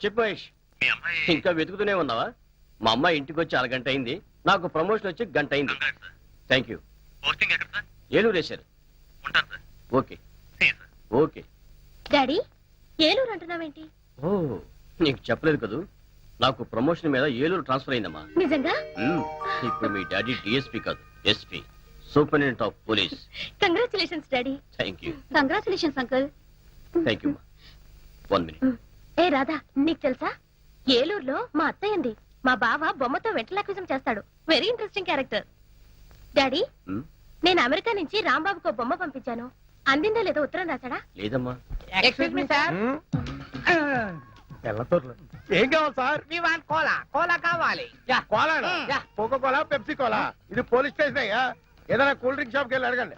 చెప్పు మహేష్. మీ అమ్మాయి ఇంకా వెతుకుతూనే ఉన్నావా? మా అమ్మాయి ఇంటికి వచ్చి అరగంట అయింది, నాకు ప్రమోషన్ వచ్చి గంట అయింది. Thank you. పోస్టింగ్ ఎక్కడ సార్? ఏలూరు వేశారు. ఉంటాను sir. Okay sir. Okay. Daddy, Eluru అంటున్నావేంటి? ఓ, నీకు చెప్పలేదు కదూ, నాకు ప్రమోషన్ మీద ఏలూరు ట్రాన్స్ఫర్ అయిందమ్మా. నిజంగా? ఇప్పుడు మీ డాడీ డిఎస్పీ కాదు, SP, superintendent of police. Congratulations daddy. Thank you. Congratulations uncle. Thank you. 1 minute. ఏ రాధా, నీకు తెలుసా ఏలూరులో మా అత్తయ్య ఉంది. మా బావ బొమ్మతో వెంటలాక్విజం చేస్తాడు. Very interesting character. డాడీ, నేను అమెరికా నుంచి రాంబాబుకు బొమ్మ పంపించాను. అందిందో లేదో ఉత్తరం రాశాడా? లేదమ్మా. Excuse me sir. ఏం కావాలి sir? We want cola. Cola కావాలి. Cola, coco cola, Pepsi cola. ఇది పోలీస్ స్టేషన్ అయ్యా, ఏదైనా కూల్ డ్రింక్ షాప్కి వెళ్ళి అడగండి.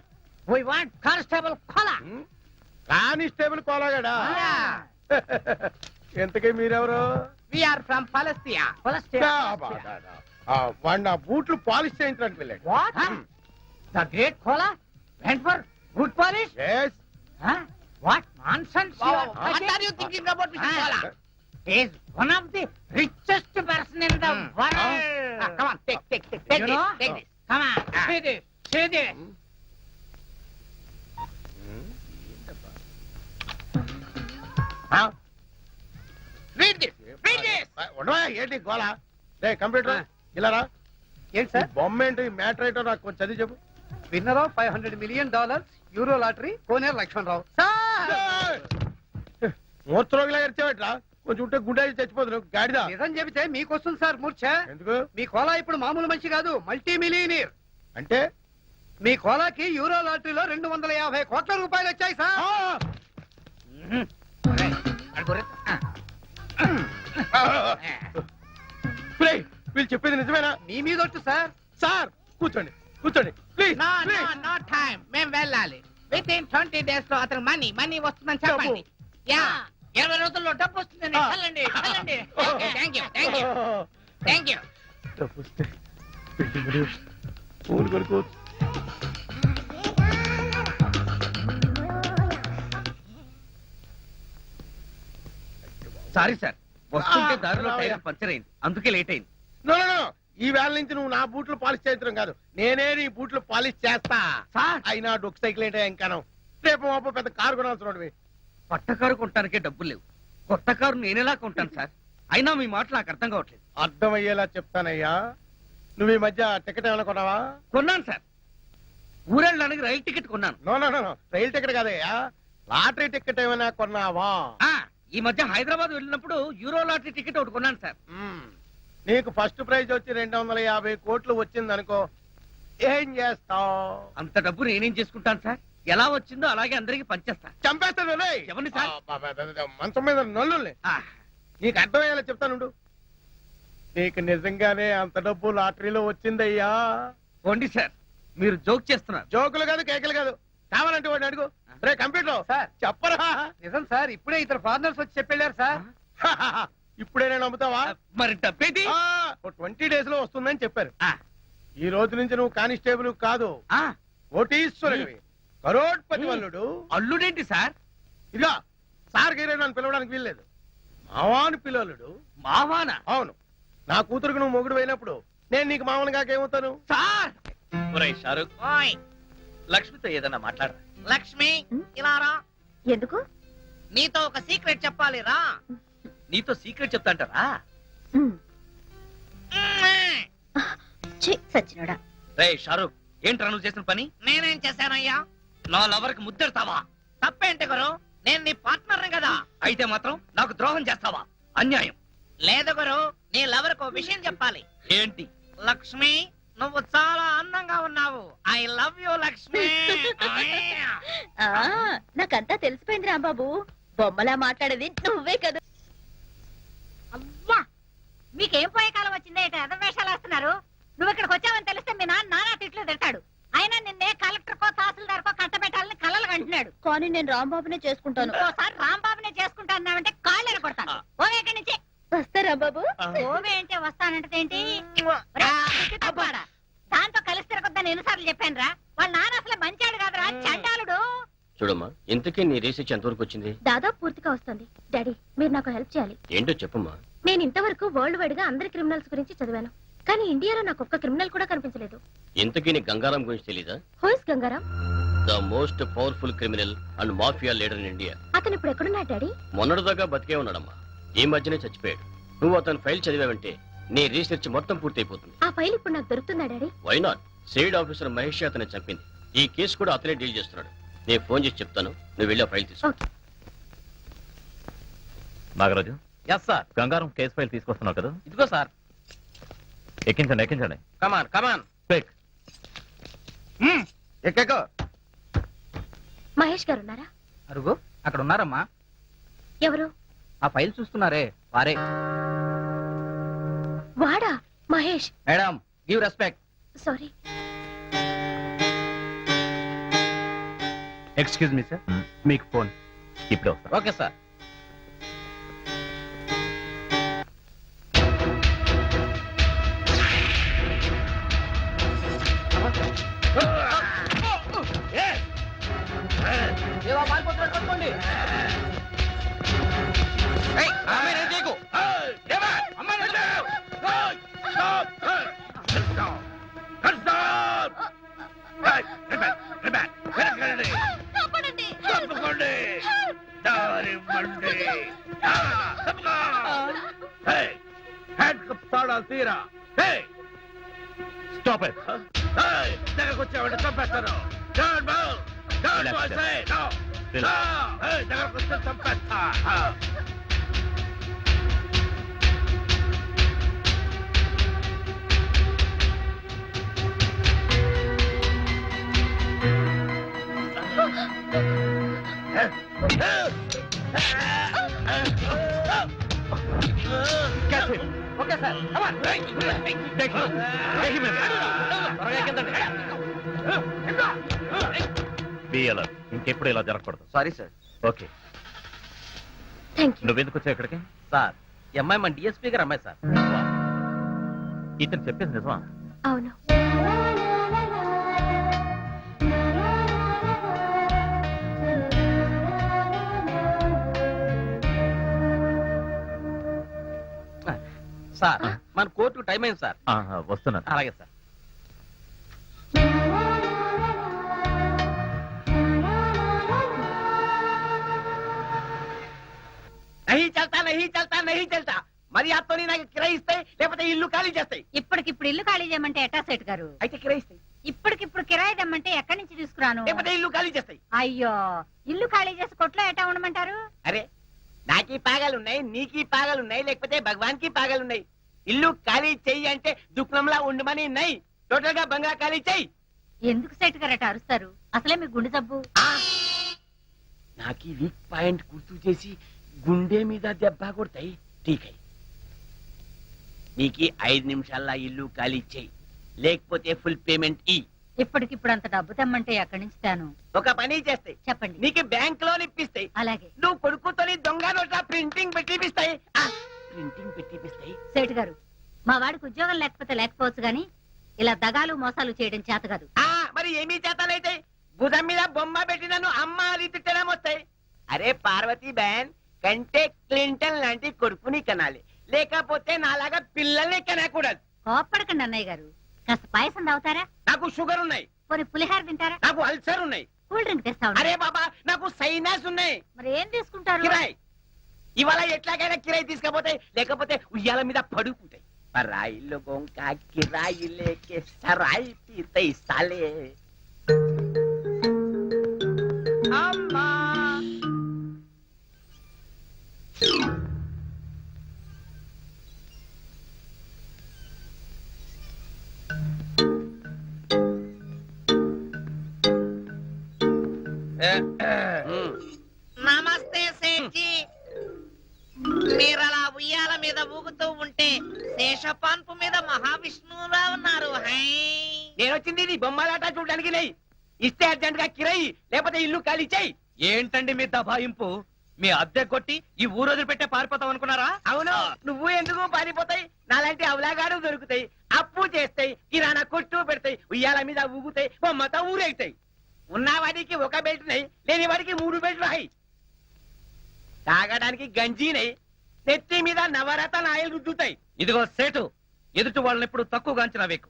We want constable cola. Constable కోలాగాడా? ఎంతకీ మీరెవరు? We are from Palestine. వాడు నా బూట్లు పాలిష్ చేయించడానికి వెళ్ళాడు. What? The great cola went for good polish? Yes. What nonsense you are talking? What are you thinking about Mr. Kola? He is one of the richest person in the world. Come on, take this. Take this. Come on, see this. See this. Read this. Read this. ఉండవా ఏంటి గోలా? రే computer ఇలా రా. ఏంటి sir? బొమ్మ ఏంటి, matter ఏంటో నాకు కొంచెం చదివి చెప్పు. Winner of $500 million euro lottery Koneru Lakshmanarao. మూర్చరోగిలా ఎరిచేవట్రా, కొంచెం ఉంటే గుండె చచ్చిపోతున్నా గాడిదా. నిజం చెబితే మీకు వస్తుంది సార్ మూర్ఛ. ఎందుకు? మీ కోలా ఇప్పుడు మామూలు మనిషి కాదు, మల్టీ మిలియనీర్. అంటే మీ కోలాకి యూరో లాటరీలో 250 కోట్ల రూపాయలు వచ్చాయి సార్. వీళ్ళు చెప్పేది నిజమేనా? మీ మీద ఒట్టు సార్. సార్ కూర్చోండి, కూర్చోండి please. No, no, no time. మేము వెళ్ళాలి. Within 20 days లో అతను మనీ వస్తుందని చెప్పండి. యా, 20 రోజుల్లో డబ్బు వస్తుందని చల్లండి. Thank you. Thank you. పూలు కొనుక్కోవచ్చు. సారీ సార్, వస్తుంటే దారిలో టైర్ పంచర్ అయింది, అందుకే లేట్ అయింది. నో నో నో, ఈ వేళ నుంచి నువ్వు నా బూట్లు పాలిష్ చేయించడం కాదు, నేనే నీ బూట్లు పాలిష్ చేస్తా. అయినా డొక్ సైకిల్ ఏంటో ఇంకాను, రేపు మాపు పెద్ద కారు కొనాల్సిన. కొత్త కారు కొనటానికే డబ్బులు లేవు, కొత్త కారు నేనేలా కొంటాను సార్? అయినా మీ మాటలు నాకు అర్థం కావట్లేదు. అర్థమయ్యేలా చెప్తానయ్యా. నువ్వు ఈ మధ్య టికెట్ ఏమైనా కొన్నావా? కొన్నాను సార్, ఊరెళ్ళడానికి రైలు టికెట్ కొన్నాను. నో నో నో, రైలు టికెట్ కాదయ్యా, లాటరీ టికెట్ ఏమైనా కొన్నావా? ఈ మధ్య హైదరాబాద్ వెళ్ళినప్పుడు యూరో లాటరీ టికెట్ ఒకటి కొన్నాను సార్. నీకు ఫస్ట్ ప్రైజ్ వచ్చి 250 కోట్లు వచ్చింది అనుకో, ఏం చేస్తావు? అంత డబ్బు నేనేం చేసుకుంటాను సార్? ఎలా వచ్చిందో అలాగే అందరికి పంచేస్తా. చంపేస్తాను. ఎవరిని సార్? మంచం మీద నల్లుల్ని. నీకు అర్థమయ్యేలా చెప్తానుండు. నీకు నిజంగానే అంత డబ్బు లాటరీలో వచ్చిందయ్యా. పోండి సార్, మీరు జోక్ చేస్తున్నారు. జోకులు కాదు, కేకలు కాదు. కావాలంటే వాడిని అడుగు. రే కంప్యూటర్ సార్ చెప్పరా? నిజం సార్, ఇప్పుడే ఇద్దరు ఫారినర్స్ వచ్చి చెప్పారు సార్. ఇప్పుడైనా నమ్ముతావా? మరి డబ్బేది? 20 days లో వస్తుందని చెప్పారు. ఈ రోజు నుంచి నువ్వు కానిస్టేబుల్ కాదు, కోటీశ్వరుడివి, కరోడ్పతి వల్లుడు. అల్లుడేంటి సార్? ఇదిగా సార్ గీరే నన్ను పిలవడానికి వీల్లేదు. మావాను పిల్లలుడు. మావానా? అవును. నా కూతురుకు నువ్వు మొగుడు అయినప్పుడు నేను నీకు మామూలు కాకేమవుతాను? సార్ ఒరేయ్ షారుఖ్, లక్ష్మితో ఏదన్నా మాట్లాడరా. లక్ష్మి ఇలా రా. ఎందుకు? నీతో ఒక సీక్రెట్ చెప్పాలి రా. నీతో సీక్రెట్ చెప్తాంటారా? సచ్చినోడా. రేయ్ షారుఖ్, ఏంట్రా నువ్వు చేసిన పని? నేనేం చేశానయ్యా? నా లవర్ కి ముద్దెడతావా? తప్పేంటి గురు? నేను నీ పార్ట్నర్ కదా. అయితే మాత్రం నాకు ద్రోహం చేస్తావా? అన్యాయం. లేదు గురు, నీ లవర్ కు విషయం చెప్పాలి. ఏంటి? లక్ష్మి, నువ్వు చాలా అందంగా ఉన్నావు. I love you Lakshmi. నాకంతా తెలిసిపోయింది రాంబాబు. బొమ్మలా మాట్లాడేది నువ్వే కదా. అవ్వా, మీకేం పోయే కాలం వచ్చిందే? వేషాలు వేస్తున్నారు. నువ్వు ఇక్కడికి వచ్చావని తెలిస్తే మీ నాన్న నానా తిట్లు తిడతాడు. అయినా నిన్నే కలెక్టర్ కో తహసీల్దార్ కో కట్టబెట్టాలని కలలు అంటున్నాడు. కానీ నేను రాంబాబునే చేసుకుంటాను. ఓసారి రాంబాబునే చేసుకుంటానంటే కాళ్ళని కొడతాను. ఓవే ఇక్కడి నుంచి. వస్తా రాంబాబు. ఓవే అంటే వస్తానంటేంటి? దాంతో కలిసి తిరగొద్దని ఎన్నిసార్లు చెప్పాను రా. వాళ్ళ నాన్న అసలు మంచాడు కాదురా, చండాలుడు. చూడమ్మా, ఇంతకీ నీ రీసెర్చ్ ఎంతవరకు వచ్చింది? దాదాపు పూర్తిగా వస్తుంది. డాడీ, మీరు నాకు హెల్ప్ చేయాలి. ఏంటో చెప్పమ్మా. నేను ఇంతవరకు వరల్డ్ వైడ్ గా అందరి క్రిమినల్స్ గురించి చదివాను, కానీ ఇండియాలో నాకు ఒక్క క్రిమినల్ కూడా కనిపించలేదు. ఇంతకీ నీ గంగారాం గురించి తెలీదా? Who is Gangaram? The most powerful criminal and mafia leader in India. అతను ఇప్పుడు ఎక్కడున్నాడు డాడీ? మొన్నటిదాకా బతికే ఉన్నాడమ్మా. ఈ మధ్యనే చచ్చిపోయాడు. నువ్వు అతని ఫైల్ చదివావంటే నీ రీసెర్చ్ మొత్తం పూర్తయిపోతుంది. ఆ ఫైల్ ఇప్పుడు నాకు దొరుకుతుందా daddy? Why not? Side officer Mahesh అతన్ని చంపింది. ఈ కేసు కూడా అతనే డీల్ చేస్తున్నాడు. నేను ఫోన్ చేసి చెప్తాను, నువ్వు వెళ్ళి ఆ ఫైల్ తీసుకో. Nagaraju, yes sir. Gangaram case file తీసుకొస్తున్నావు కదా? ఇదిగో సార్. ఎక్కించండి, ఎక్కించండి. Come on come on. క్విక్. ఎక్కకో. మహేష్ గారు ఉన్నారా? అరుగు, అక్కడ ఉన్నారమ్మా. ఎవరు? ఆ ఫైల్ చూస్తున్నారే వారే. వాడా Mahesh? Madam, give respect. Sorry. Excuse me sir, మీకు ఫోన్. ఇప్పుడే వస్తా. Okay sir. తీరా స్టాప్ ఇట్. దగ్గరకొచ్చావంటే చంపేస్తాను. దగ్గరకొస్తే చంపేస్తా. Okay sir. ఇంకెప్పుడు ఇలా జరగకూడదు. Sorry sir. Okay, thank you. నువ్వెందుకు వచ్చావు ఇక్కడికి? సార్, ఈ అమ్మాయి మన డిఎస్పీ గారు అమ్మాయి సార్. ఇతను చెప్పేది నిజమా? అవును. సార్, మన కోర్టుకు టైం అయింది సార్. వస్తున్నాను. అలాగే సార్. నహీ చల్తా మరి అత్తని నాకు కిరాయిస్తాయి, లేకపోతే ఇల్లు ఖాళీ చేస్తాయి. ఇప్పటికిప్పుడు ఇల్లు ఖాళీ చేయమంటే ఎట్టా సెట్ గారు? అయితే కిరాయిస్తాయి. ఇప్పటికిప్పుడు కిరాయి దమ్మంటే ఎక్కడి నుంచి తీసుకురాను? లేకపోతే ఇల్లు ఖాళీ చేస్తాయి. అయ్యో, ఇల్లు ఖాళీ చేసి కొట్లో ఎట్టా ఉండమంటారు? అరే, నాకీ పాగాలున్నాయి, నీకీ పాగాలున్నాయి, లేకపోతే భగవాన్ కి పాగాలున్నాయి. ఇల్లు ఖాళీ చెయ్యి అంటే దుఃఖంలా ఉండమని నై. టోటల్ గా బంగ్లా ఖాళీ చెయ్యి. ఎందుకు సెట్ గారు అట్ట అరుస్తారు? అసలే మీ గుండె జబ్బు. నాకీ వీక్ పాయింట్ గుర్తు చేసి గుండె మీద దెబ్బ కొడతాయి. ఠీకై, నీకి 5 నిమిషాల్లో ఇల్లు ఖాళీ చెయ్యి, లేకపోతే ఫుల్ పేమెంట్ ఈ. ఇప్పటికిప్పుడు అంత డబ్బు తెమ్మంటే ఎక్కడి నుంచి తాను? ఒక పని చేస్తాయి, చెప్పండి. నీకు బ్యాంక్ లోన్ ఇప్పిస్తాయి. అలాగే. నువ్వు కొడుకుతోని దొంగ నోట్ల ప్రింటింగ్ పెట్టిపిస్తాయి. ప్రింటింగ్ పెట్టిపిస్తాయి. సేటు గారు, మా వాడికి ఉద్యోగం లేకపోతే లేకపోవచ్చు గాని ఇలా దగాలు మోసాలు చేయడం చేత కాదు. మరి ఏమీ చేతలైతే భుజం మీద బొమ్మ పెట్టి నన్ను అమ్మ అది తిట్టడం వస్తాయి. అరే పార్వతీ బహన్, కంటే క్లింటన్ లాంటి కొడుకుని కనాలి, లేకపోతే నాలాగా పిల్లల్ని కనకూడదు. కోప్పడకండి అన్నయ్య గారు, కాస్త పాయసం తాగుతారా? నాకు షుగర్ ఉన్నాయి. పోనీ పులిహార తింటారా? నాకు అల్సర్ ఉన్నాయి. కూల్ డ్రింక్ తెస్తావు? అరే బాబా, నాకు సైనస్ ఉన్నాయి. మరి ఏం తీసుకుంటారు? కిరాయి. ఇవాళ ఎట్లాగైనా కిరాయి తీసుకపోతే, లేకపోతే ఉయ్యాల మీద పడుకుంటాయి. పరాయి లోగోं का किराई लेके सराय पीते साले. అమ్మా నమస్తే సేఠ్జీ. మీరలా ఉయ్యాల మీద ఊగుతూ ఉంటే శేషపాన్పు మీద మహావిష్ణువులా ఉన్నారు. నేను వచ్చింది నీ బొమ్మలాట చూడడానికి లే. ఇస్తే అర్జెంట్ గా కిరాయి, లేకపోతే ఇల్లు ఖాళీ చేయి. ఏంటండి మీ దబాయింపు? మీ అద్దె కొట్టి ఈ ఊరోజు పెట్టే పారిపోతాం అనుకున్నారా? అవును, నువ్వు ఎందుకు పారిపోతాయి? నాలాంటి అవలాగాడు దొరుకుతాయి, అప్పు చేస్తాయి, కిరాణా కొట్టు పెడతాయి, ఉయ్యాల మీద ఊగుతాయి, బొమ్మతో ఊరేగుతాయి. ఉన్నవాడికి ఒక బెల్ట్ నై, లేని వాడికి 3 బెల్ట్లు హై. తాగడానికి గంజీనై, నెత్తి మీద నవరత్న ఆయిల్ రుద్దుతాయి. ఇదిగో సేటు, ఎదుటి వాళ్ళని ఎప్పుడు తక్కువగా అంచనా వేకు.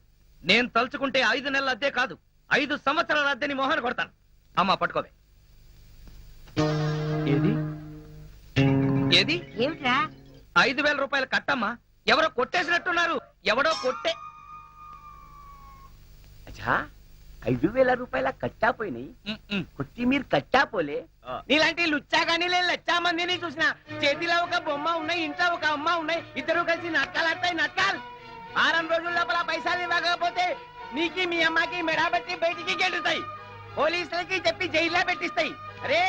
నేను తలుచుకుంటే 5 నెలల అద్దె కాదు, 5 సంవత్సరాల అద్దెని మోహన కొడతాను. అమ్మా పట్టుకోవే. ఏది ఏది ఏమిట్రా? 5,000 రూపాయలు కట్టమ్మా. ఎవరో కొట్టేసినట్టున్నారు. ఎవడో కొట్టే. అచ్చా, 5,000 రూపాయల కట్టా పోయినాయి. కొట్టి మీరు కట్టా పోలే. నీలాంటి లుచ్చాగాని లచ్చా మందిని చూసిన. చేతిలో ఒక బొమ్మ ఉన్నాయి, ఇంట్లో ఒక అమ్మ ఉన్నాయి, ఇద్దరు కలిసి నట్కాలాడతాయి. నట్కాలు 6 రోజుల లోపల పైసలు ఇవ్వకపోతే నీకి మీ అమ్మకి మెడాబెట్టి బయటికి గెలుతాయి. పోలీసులకి చెప్పి జైల్లో పెట్టిస్తాయి. అరే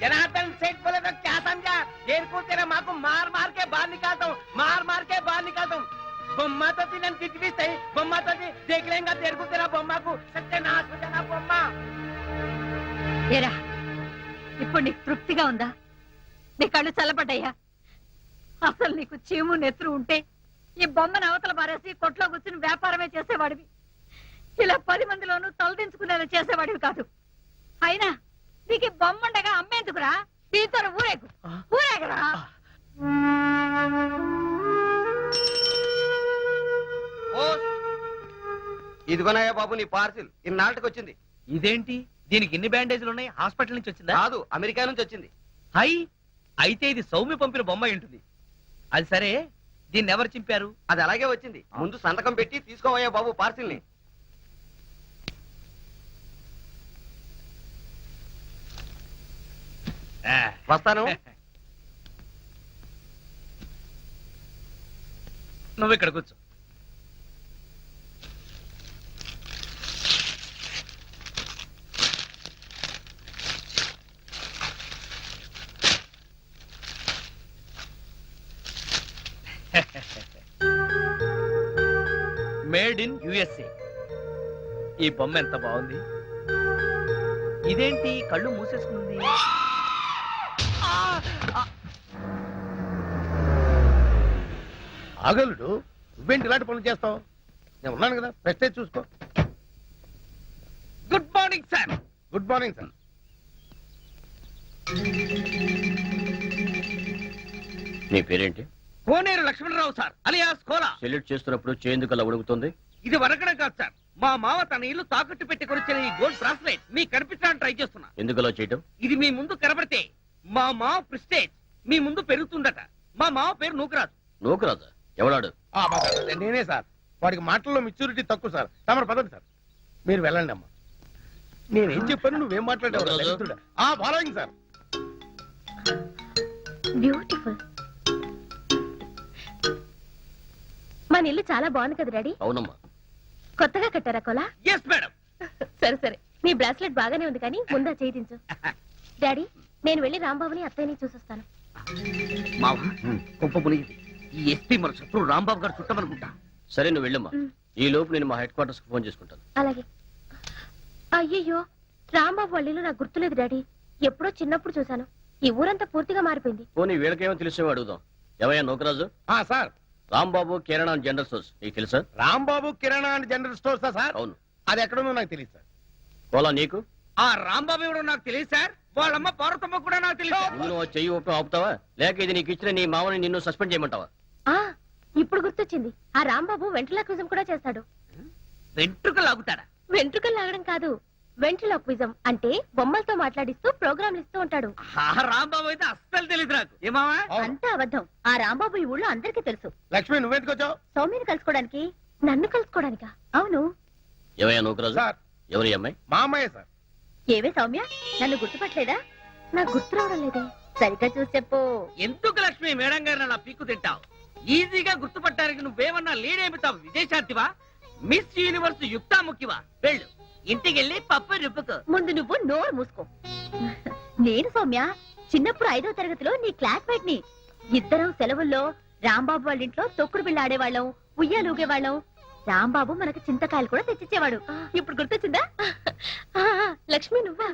जनार्दन सेठ बोले तो क्या समझा? देर को तेरा माँ को मार मार के बाहर निकालता हूँ, मार मार के बाहर निकालता हूँ. बम्मा तो तीन किचविस है, बम्मा तो देख लेंगे देर को तेरा बम्मा को सत्यानाश हो जाना बम्मा. ఏరా, ఇప్పుడు నీకు తృప్తిగా ఉందా? నీ కళ్ళు చల్లబడ్డాయా? అసలు నీకు చీము నెత్తురు ఉంటే ఈ బొమ్మను అవతల పారేసి కొట్లో కూర్చుని వ్యాపారమే చేసేవాడివి. ఇలా 10 మందిలోనూ తలదించుకునేలా చేసేవాడివి కాదు. అయినా నీకు బొమ్మండగా అమ్మేందుకురా? దీంతో ఊరేగు, ఊరేగరా. ఇదిగోనయ్యా బాబు నీ పార్సిల్. ఇన్నాళ్ళకి వచ్చింది. ఇదేంటి, దీనికి ఇన్ని బ్యాండేజ్లు ఉన్నాయి? హాస్పిటల్ నుంచి వచ్చిందా? కాదు, అమెరికా నుంచి వచ్చింది. హై, అయితే ఇది సౌమ్య పంపిన బొమ్మ ఉంటుంది. అది సరే, దీన్ని ఎవరు చింపారు? అది అలాగే వచ్చింది. ముందు సంతకం పెట్టి తీసుకోవయ్యా బాబు పార్సిల్ ని. వస్తాను. నువ్వు ఇక్కడ కూర్చో. Made in USA. ఈ బొమ్మ ఎంత బాగుంది. ఇదేంటి కళ్ళు మూసేసుకుంది? ఆగలుడు, నువ్వేంటి ఇలాంటి పనులు చేస్తావు? నేను ఉన్నాను కదా, ప్రెస్టేజ్ చూసుకో. Good morning sir. Good morning sir. నీ పేరేంటి? Koneru Lakshmanarao sir, alias cola. Salute చేస్తున్నప్పుడు చేందుకు అలా ఉడుకుతుంది? ఇది వరకడం కాదు సార్, మా మావ తన ఇల్లు తాకట్టు పెట్టి కొనిచ్చిన ఈ గోల్డ్ బ్రాస్లెట్ మీకు కనిపించడానికి ట్రై చేస్తున్నా. ఎందుకు అలా చేయటం? ఇది మీ ముందు కనబడితే మా మావ ప్రెస్టేజ్ మీ ముందు పెరుగుతుందట. మా మావ పేరు నూకరాజు. నూకరాజా? ఎవడాడు? నేనే సార్. వాడికి మాటల్లో మెచ్యూరిటీ తక్కువ సార్. తమరు పదండి సార్, మీరు వెళ్ళండి అమ్మా. నేనేం చెప్పాను, నువ్వేం మాట్లాడావు? Following sir. బ్యూటిఫుల్. మన ఇల్లు చాలా బాగుంది కదా డాడీ? అవునమ్మా. కొత్తగా కట్టారా కోలా? Yes madam. సరే సరే, నీ బ్రాస్లెట్ బాగానే ఉంది కానీ ముందా చేయించు. డాడీ, నేను వెళ్ళి రాంబాబుని అత్తయ్యని చూసొస్తాను. మావ, కొంప మునిగింది. ఈ ఎస్పీ మన శత్రువు రాంబాబు గారు చుట్టమనుకుంటా. సరే, నువ్వు వెళ్ళమ్మా. ఈ లోపు నేను మా హెడ్ క్వార్టర్స్ కి ఫోన్ చేసుకుంటాను. అలాగే. అయ్యయ్యో, రాంబాబు వాళ్ళ ఇల్లు నాకు గుర్తులేదు డాడీ. ఎప్పుడో చిన్నప్పుడు చూశాను. ఈ ఊరంతా పూర్తిగా మారిపోయింది. పోనీ వీళ్ళకేమో తెలిసేవో అడుగుదాం. ఎవయ్యా నోకరాజు? సార్ రాంబాబు కిరాణా జనరల్ స్టోర్స్ నీకు తెలుసా? రాంబాబు కిరాణా అండ్ జనరల్ స్టోర్సా సార్? అవును. అది ఎక్కడుందో నాకు తెలియదు సార్. కోలా నీకు? ఆ రాంబాబు ఎవడో నాకు తెలియదు సార్. వాళ్ళమ్మ పార్వతమ్మ కూడా నాకు తెలియదు. నువ్వు చెయ్యి ఊపి ఆపుతావా, లేక ఇది నీకు ఇచ్చిన నీ మామని నిన్ను సస్పెండ్ చేయమంటావా? ఇప్పుడు గుర్తొచ్చింది, ఆ రాంబాబు వెంట్రులాక్విజం కూడా చేస్తాడు. వెంట్రుకలు లాగుతాడా? వెంట్రుకలు లాగడం కాదు, వెంట్రులాక్విజం అంటే బొమ్మలతో మాట్లాడిస్తూ ప్రోగ్రాంలు ఇస్తూ ఉంటాడు. ఆ రాంబాబు అయితే అస్సలు తెలియదు నాకు. ఏమావా? అంతా అబద్ధం. ఆ రాంబాబు ఈ ఊళ్ళో అందరికీ తెలుసు. లక్ష్మి నువ్వెందుకు వచ్చావు? సౌమ్యని కలుసుకోవడానికి. నన్ను కలుసుకోవడానికా? అవును. ఎవయ్యా నోకరాజు? సార్ ఎవరి అమ్మాయి? మా అమ్మాయి సార్. ఏవే సౌమ్య, నన్ను గుర్తుపట్టలేదా? నాకు గుర్తు రావడం లేదే, సరిగ్గా చూసి చెప్పు. ఎందుకు లక్ష్మి మేడం గారు నా పీక్కు తింటావు? ఈజీగా గుర్తుపట్టడానికి నువ్వేమన్నా లీడేమితావు? విజయశాంతివా? Miss universe యుక్తాముఖివా? వెళ్ళు, ఇంటికెళ్ళి పప్పు రుబ్బుకో. ముందు నువ్వు నోరు మూసుకో. నేను సౌమ్య చిన్నప్పుడు 5వ తరగతిలో నీ క్లాస్మేట్ ని. ఇద్దరం సెలవుల్లో రాంబాబు వాళ్ళ ఇంట్లో తొక్కుడు బిళ్ళ ఆడేవాళ్ళం, ఉయ్యాలూగేవాళ్ళం. రాంబాబు మనకు చింతకాయలు కూడా తెచ్చిచ్చేవాడు. ఇప్పుడు గుర్తొచ్చిందా? లక్ష్మి నువ్వా?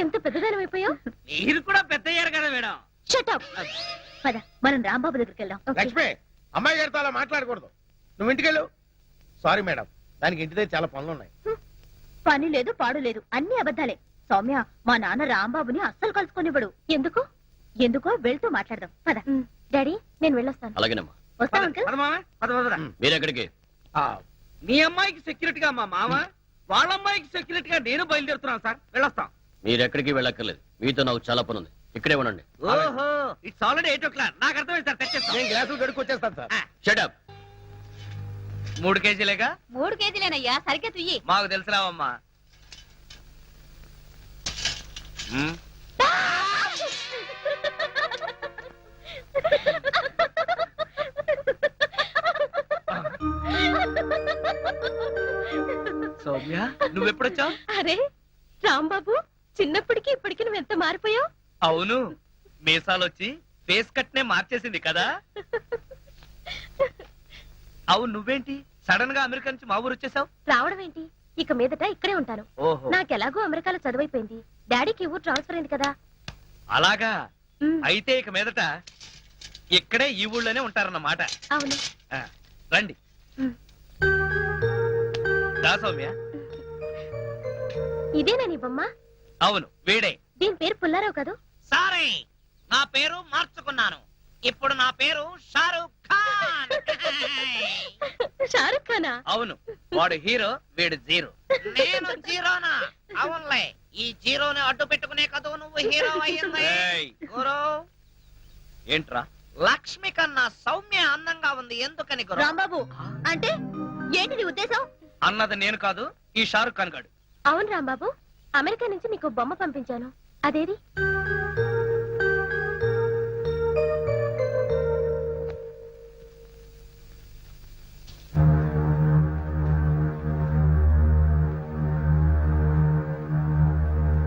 ఎంత పెద్దదానం అయిపోయావు. మీరు కూడా పెద్దయ్యారు కదా మేడం. షటప్. పద మనం రాంబాబు దగ్గరికి వెళ్దాం. లక్ష్మి అమ్మాయి గారితో అలా మాట్లాడకూడదు. నువ్వు ఇంటికెళ్ళు. సారీ మేడం, దానికి ఇంటి దగ్గర చాలా పనులు ఉన్నాయి. పని లేదు పాడు లేదు, అన్ని అబద్ధాలే. సౌమ్య మా నాన్న రాంబాబుని అస్సలు కలుసుకొనివ్వడు. ఎందుకు? ఎందుకో వెళ్తూ మాట్లాడదాం. పద. డాడీ నేను వెళ్ళొస్తాను. అలాగేనమ్మా. వస్తా అంకుల్. పద మామ, పద పదరా. మీరెక్కడికి? మీ అమ్మాయికి సెక్యూరిటీగా మా మామ, వాళ్ళ అమ్మాయికి సెక్యూరిటీగా నేను బయలుదేరుతున్నాను సార్. వెళ్ళొస్తాం. మీరెక్కడికి వెళ్ళక్కర్లేదు, మీతో నాకు చాలా పని ఉంది. ఇక్కడే ఉండండి. ఓహో, ఇట్స్ ఆల్రెడీ 8 o'clock. నాకు అర్థమైంది సార్. తెచ్చేస్తాం. నేను గ్లాసులు గడుక్కొచ్చేస్తాను సార్. Shut up. 3 కేజీలేగా? 3 కేజీలేనయ్యా, సరిగ్గా తుయ్యి. మాకు తెలుసురావమ్మా. సౌమ్య నువ్వెప్పుడొచ్చావు? అరే రాంబాబు, చిన్నప్పటికి ఇప్పటికి నువ్వు ఎంత మారిపోయావు. అవును, మీసాలొచ్చి ఫేస్ కట్ నే మార్చేసింది కదా. అవును, నువ్వేంటి సడన్ గా అమెరికా నుంచి మా ఊరు వచ్చేసావు? రావడం ఏంటి, ఇక మీదట ఇక్కడే ఉంటాను. ఓహో, నాకెలాగో అమెరికాలో చదువైపోయింది. డాడీకి ఊరు ట్రాన్స్ఫర్ అయింది కదా. అలాగా. అయితే ఇక మీదట ఇక్కడే ఈ ఊళ్ళోనే ఉంటారన్నమాట. అవును. రండి. దా సౌమ్య. ఇదేనా నీ బొమ్మ? అవును, వీడే. దీని పేరు పుల్లారావు కదా. సారీ, నా పేరు మార్చుకున్నాను. ఇప్పుడు నా పేరు షారూక్ ఖాన్. షారుఖ్ ఖానా? అవును, వాడు హీరో, వీడు జీరో. నేను జీరోనా? అవునులే, ఈ జీరోని అడ్డు పెట్టుకునే కదా నువ్వు హీరో అయ్యింది. ఏయ్, గురు, ఏంట్రా? లక్ష్మి కన్నా సౌమ్య అందంగా ఉంది, ఎందుకని గురు? రాంబాబు అంటే ఏంటి నీ ఉద్దేశం? అన్నది నేను కాదు, ఈ షారుఖ్ ఖాన్ గాడు. అవును రాంబాబు, అమెరికా నుంచి నీకు బొమ్మ పంపించాను, అదేది?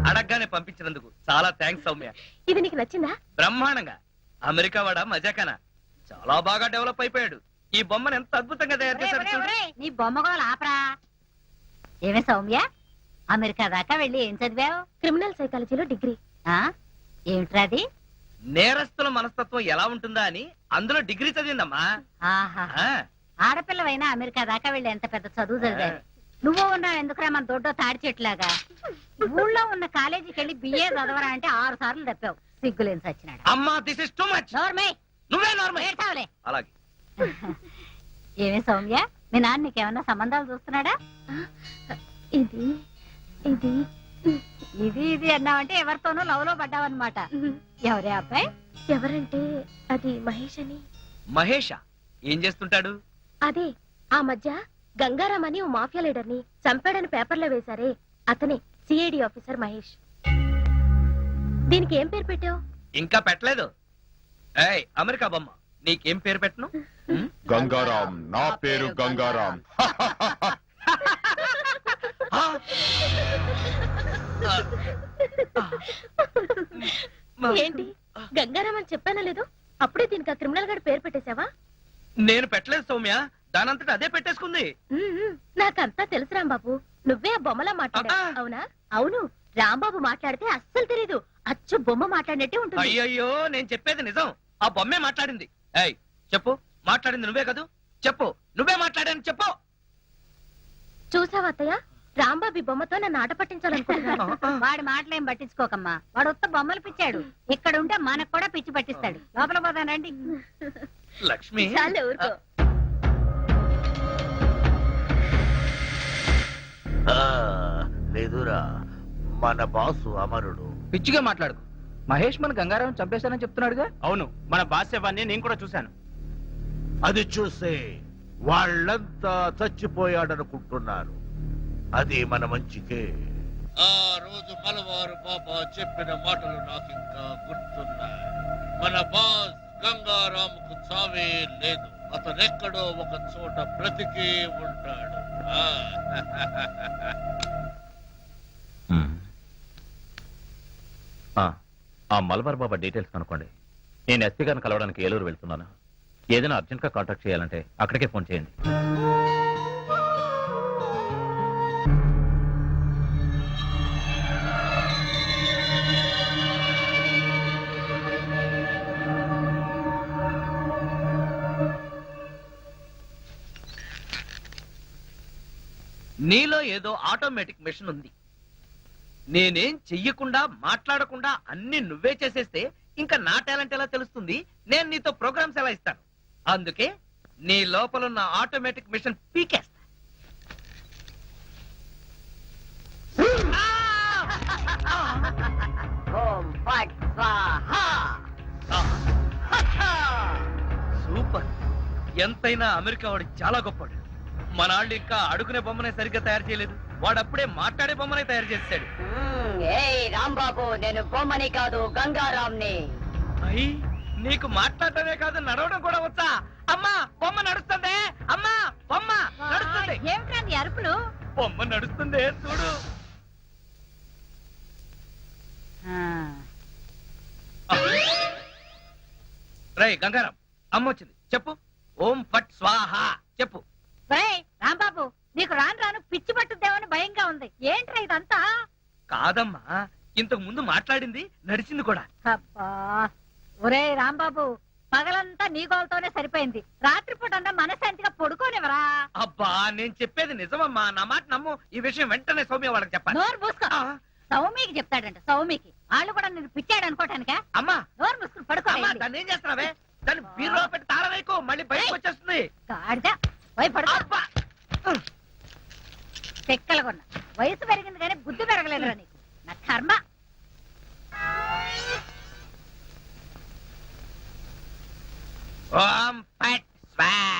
అడగ్గానే పంపించినందుకు చాలా థ్యాంక్స్ సౌమ్య. ఇది నీకు నచ్చిందా? బ్రహ్మాండంగా. అమెరికా వాడ మజాకనా చాలా బాగా డెవలప్ అయిపోయాడు. ఈ బొమ్మను ఎంత అద్భుతంగా తయారు చేశాడు చూడు. నీ బొమ్మ కూడా ఆపరా. ఏమే సౌమ్య, అమెరికా దాకా వెళ్ళి ఏం చదివావు? క్రిమినల్ సైకాలజీలో డిగ్రీ. ఏమిట్రా అది? నేరస్తుల మనస్తత్వం ఎలా ఉంటుందా అని అందులో డిగ్రీ చదివిందమ్మా. ఆహా, ఆ, ఆడపిల్లవైనా అమెరికా దాకా వెళ్ళి ఎంత పెద్ద చదువు చదివావు. నువ్వు ఉన్నావు ఎందుకురా మన దొడ్డో తాడి చెట్లాగా. ఊళ్ళో ఉన్న కాలేజీకి వెళ్ళి బిఏ చదవరా అంటే 6 సార్లు తప్పావు. సిగ్గులేని సచ్చినాడు. అమ్మా, దిస్ ఇస్ టూ మచ్. నోర్మే, నువ్వే నార్మల్. ఏడ్చావులే. అలాగే. ఏమే సౌమ్య, మీ నాన్న నీకేమన్నా సంబంధాలు చూస్తున్నాడా? ఇది ఇది ఇది ఇది అన్నావంటే ఎవరితోనూ లవ్ లో పడ్డావన్నమాట. ఎవరే అబ్బాయి? ఎవరంటే అది మహేష్ అని. మహేషా? ఏం చేస్తుంటాడు? అదే ఆ మధ్య గంగారాం అని ఓ మాఫియా లీడర్ ని చంపాడని పేపర్లో వేశారే, అతనే సిఐడి ఆఫీసర్ మహేష్. దీనికి ఏం పేరు పెట్టావు? ఇంకా పెట్టలేదు. ఏయ్, అమెరికా బొమ్మ, నీకేం పేరు పెట్టను? గంగారాం. నా పేరు గంగారాం. ఏంటి గంగారాం అని చెప్పానా లేదు? అప్పుడే దీనికి ఆ క్రిమినల్ గారి పేరు పెట్టేశావా? నేను పెట్టలేదు సౌమ్య, దానంతటా అదే పెట్టేసుకుంది. నాకంతా తెలుసు రాంబాబు, నువ్వే ఆ బొమ్మలా మాట్లాడా. అవునా? అవును, రాంబాబు మాట్లాడితే అస్సలు తెలీదు, అచ్చు బొమ్మ మాట్లాడినట్టే ఉంటుంది. అయ్యయ్యో, నేను చెప్పేది నిజం. ఆ బొమ్మే మాట్లాడింది. ఏయ్ చెప్పు, మాట్లాడింది నువ్వే కదూ? చెప్పు, నువ్వే మాట్లాడాను చెప్పు. చూసావా అత్తయ్య, రాంబాబు బొమ్మతో నన్ను ఆట పట్టించాలనుకుంటున్నాను. వాడి మాటలేం పట్టించుకోకమ్మా, వాడు ఉత్త బొమ్మలు పిచ్చాడు. ఇక్కడ ఉంటే మనకు కూడా పిచ్చి పట్టిస్తాడు. లోపల పోదానండి. లక్ష్మి చాలే ఊరుకో. లేదురా, మన బాసు అమరుడు. పిచ్చిగా మాట్లాడుకు. మహేష్ మన గంగారావు చంపేశానని చెప్తున్నాడుగా. అవును, మన బాస్ శవాన్ని నేను కూడా చూశాను. అది చూసే వాళ్ళంతా చచ్చిపోయాడనుకుంటున్నారు. అది మన మంచికే. ఆ రోజు మలవారు బాబా చెప్పిన మాటలు నాకు ఇంకా గుర్తున్నాయి. మన బాస్ గంగారాముకు చావే లేదు, అతనెక్కడో ఒక చోట బ్రతికే ఉంటాడు. ఆ మలబార్ బాబా డీటెయిల్స్ కనుక్కోండి. నేను ఎస్పీ గారిని కలవడానికి ఏలూరు వెళ్తున్నాను. ఏదైనా అర్జెంట్ గా కాంటాక్ట్ చేయాలంటే అక్కడికే ఫోన్ చేయండి. నీలో ఏదో ఆటోమేటిక్ మెషిన్ ఉంది. నేనేం చెయ్యకుండా మాట్లాడకుండా అన్ని నువ్వే చేసేస్తే ఇంకా నా టాలెంట్ ఎలా తెలుస్తుంది? నేను నీతో ప్రోగ్రామ్స్ ఎలా ఇస్తాను? అందుకే నీ లోపలున్న ఆటోమేటిక్ మిషన్ పీకేస్తా. సూపర్. ఎంతైనా అమెరికా వాడు చాలా గొప్పవాడు. మనాళ్ళు ఇంకా అడుగునే బొమ్మనే సరిగ్గా తయారు చేయలేదు, వాడు అప్పుడే మాట్లాడే బొమ్మనే తయారు చేశాడు. రాంబాబు, నేను బొమ్మని కాదు గంగారాంని. అయ్యి, నీకు మాట్లాడటమే కాదు నడవడం కూడా వచ్చా? అమ్మా బొమ్మ నడుస్తుంది, అమ్మా బొమ్మ నడుస్తుంది. ఏమిటా నీ అరుపులు? బొమ్మ నడుస్తుంది చూడు. రై గంగారాం, అమ్మ వచ్చింది, చెప్పు. ఓం ఫట్ స్వాహ చెప్పు. రాంబాబు, నీకు రాను రాను పిచ్చి పట్టుద్దేమని భయంగా ఉంది. ఏంట్రా ఇదంతా? కాదమ్మా, ఇంతకు ముందు మాట్లాడింది నడిచింది కూడా. అబ్బా, ఒరే రాంబాబు, పగలంతా నీ గోలతోనే సరిపోయింది. రాత్రిపూట అంతా మనశాంతిగా పడుకోనివరా? అబ్బా, నేను చెప్పేది నిజమమ్మా, నా మాట నమ్ము. ఈ విషయం వెంటనే సౌమ్య వాళ్ళకి చెప్పాలి. నోరు మూసుకో. సౌమికి చెప్తాడంట. సౌమికి వాళ్ళు కూడా నేను పిచ్చాడు అనుకోటానికా? అమ్మా నోరు మూసుకుని పడుకో. దాన్ని ఏం చేస్తున్నావే? దాన్ని బీరులో పెట్టి తాళం వేయకు, మళ్ళీ బయటకు వచ్చేస్తుంది. గాడిద, పోయి పడుకో. చెక్కలుగొన్నా, వయసు పెరిగింది కానీ బుద్ధి పెరగలేదురా నీకు. నా కర్మ. ఓం ఫట్ స్వాహ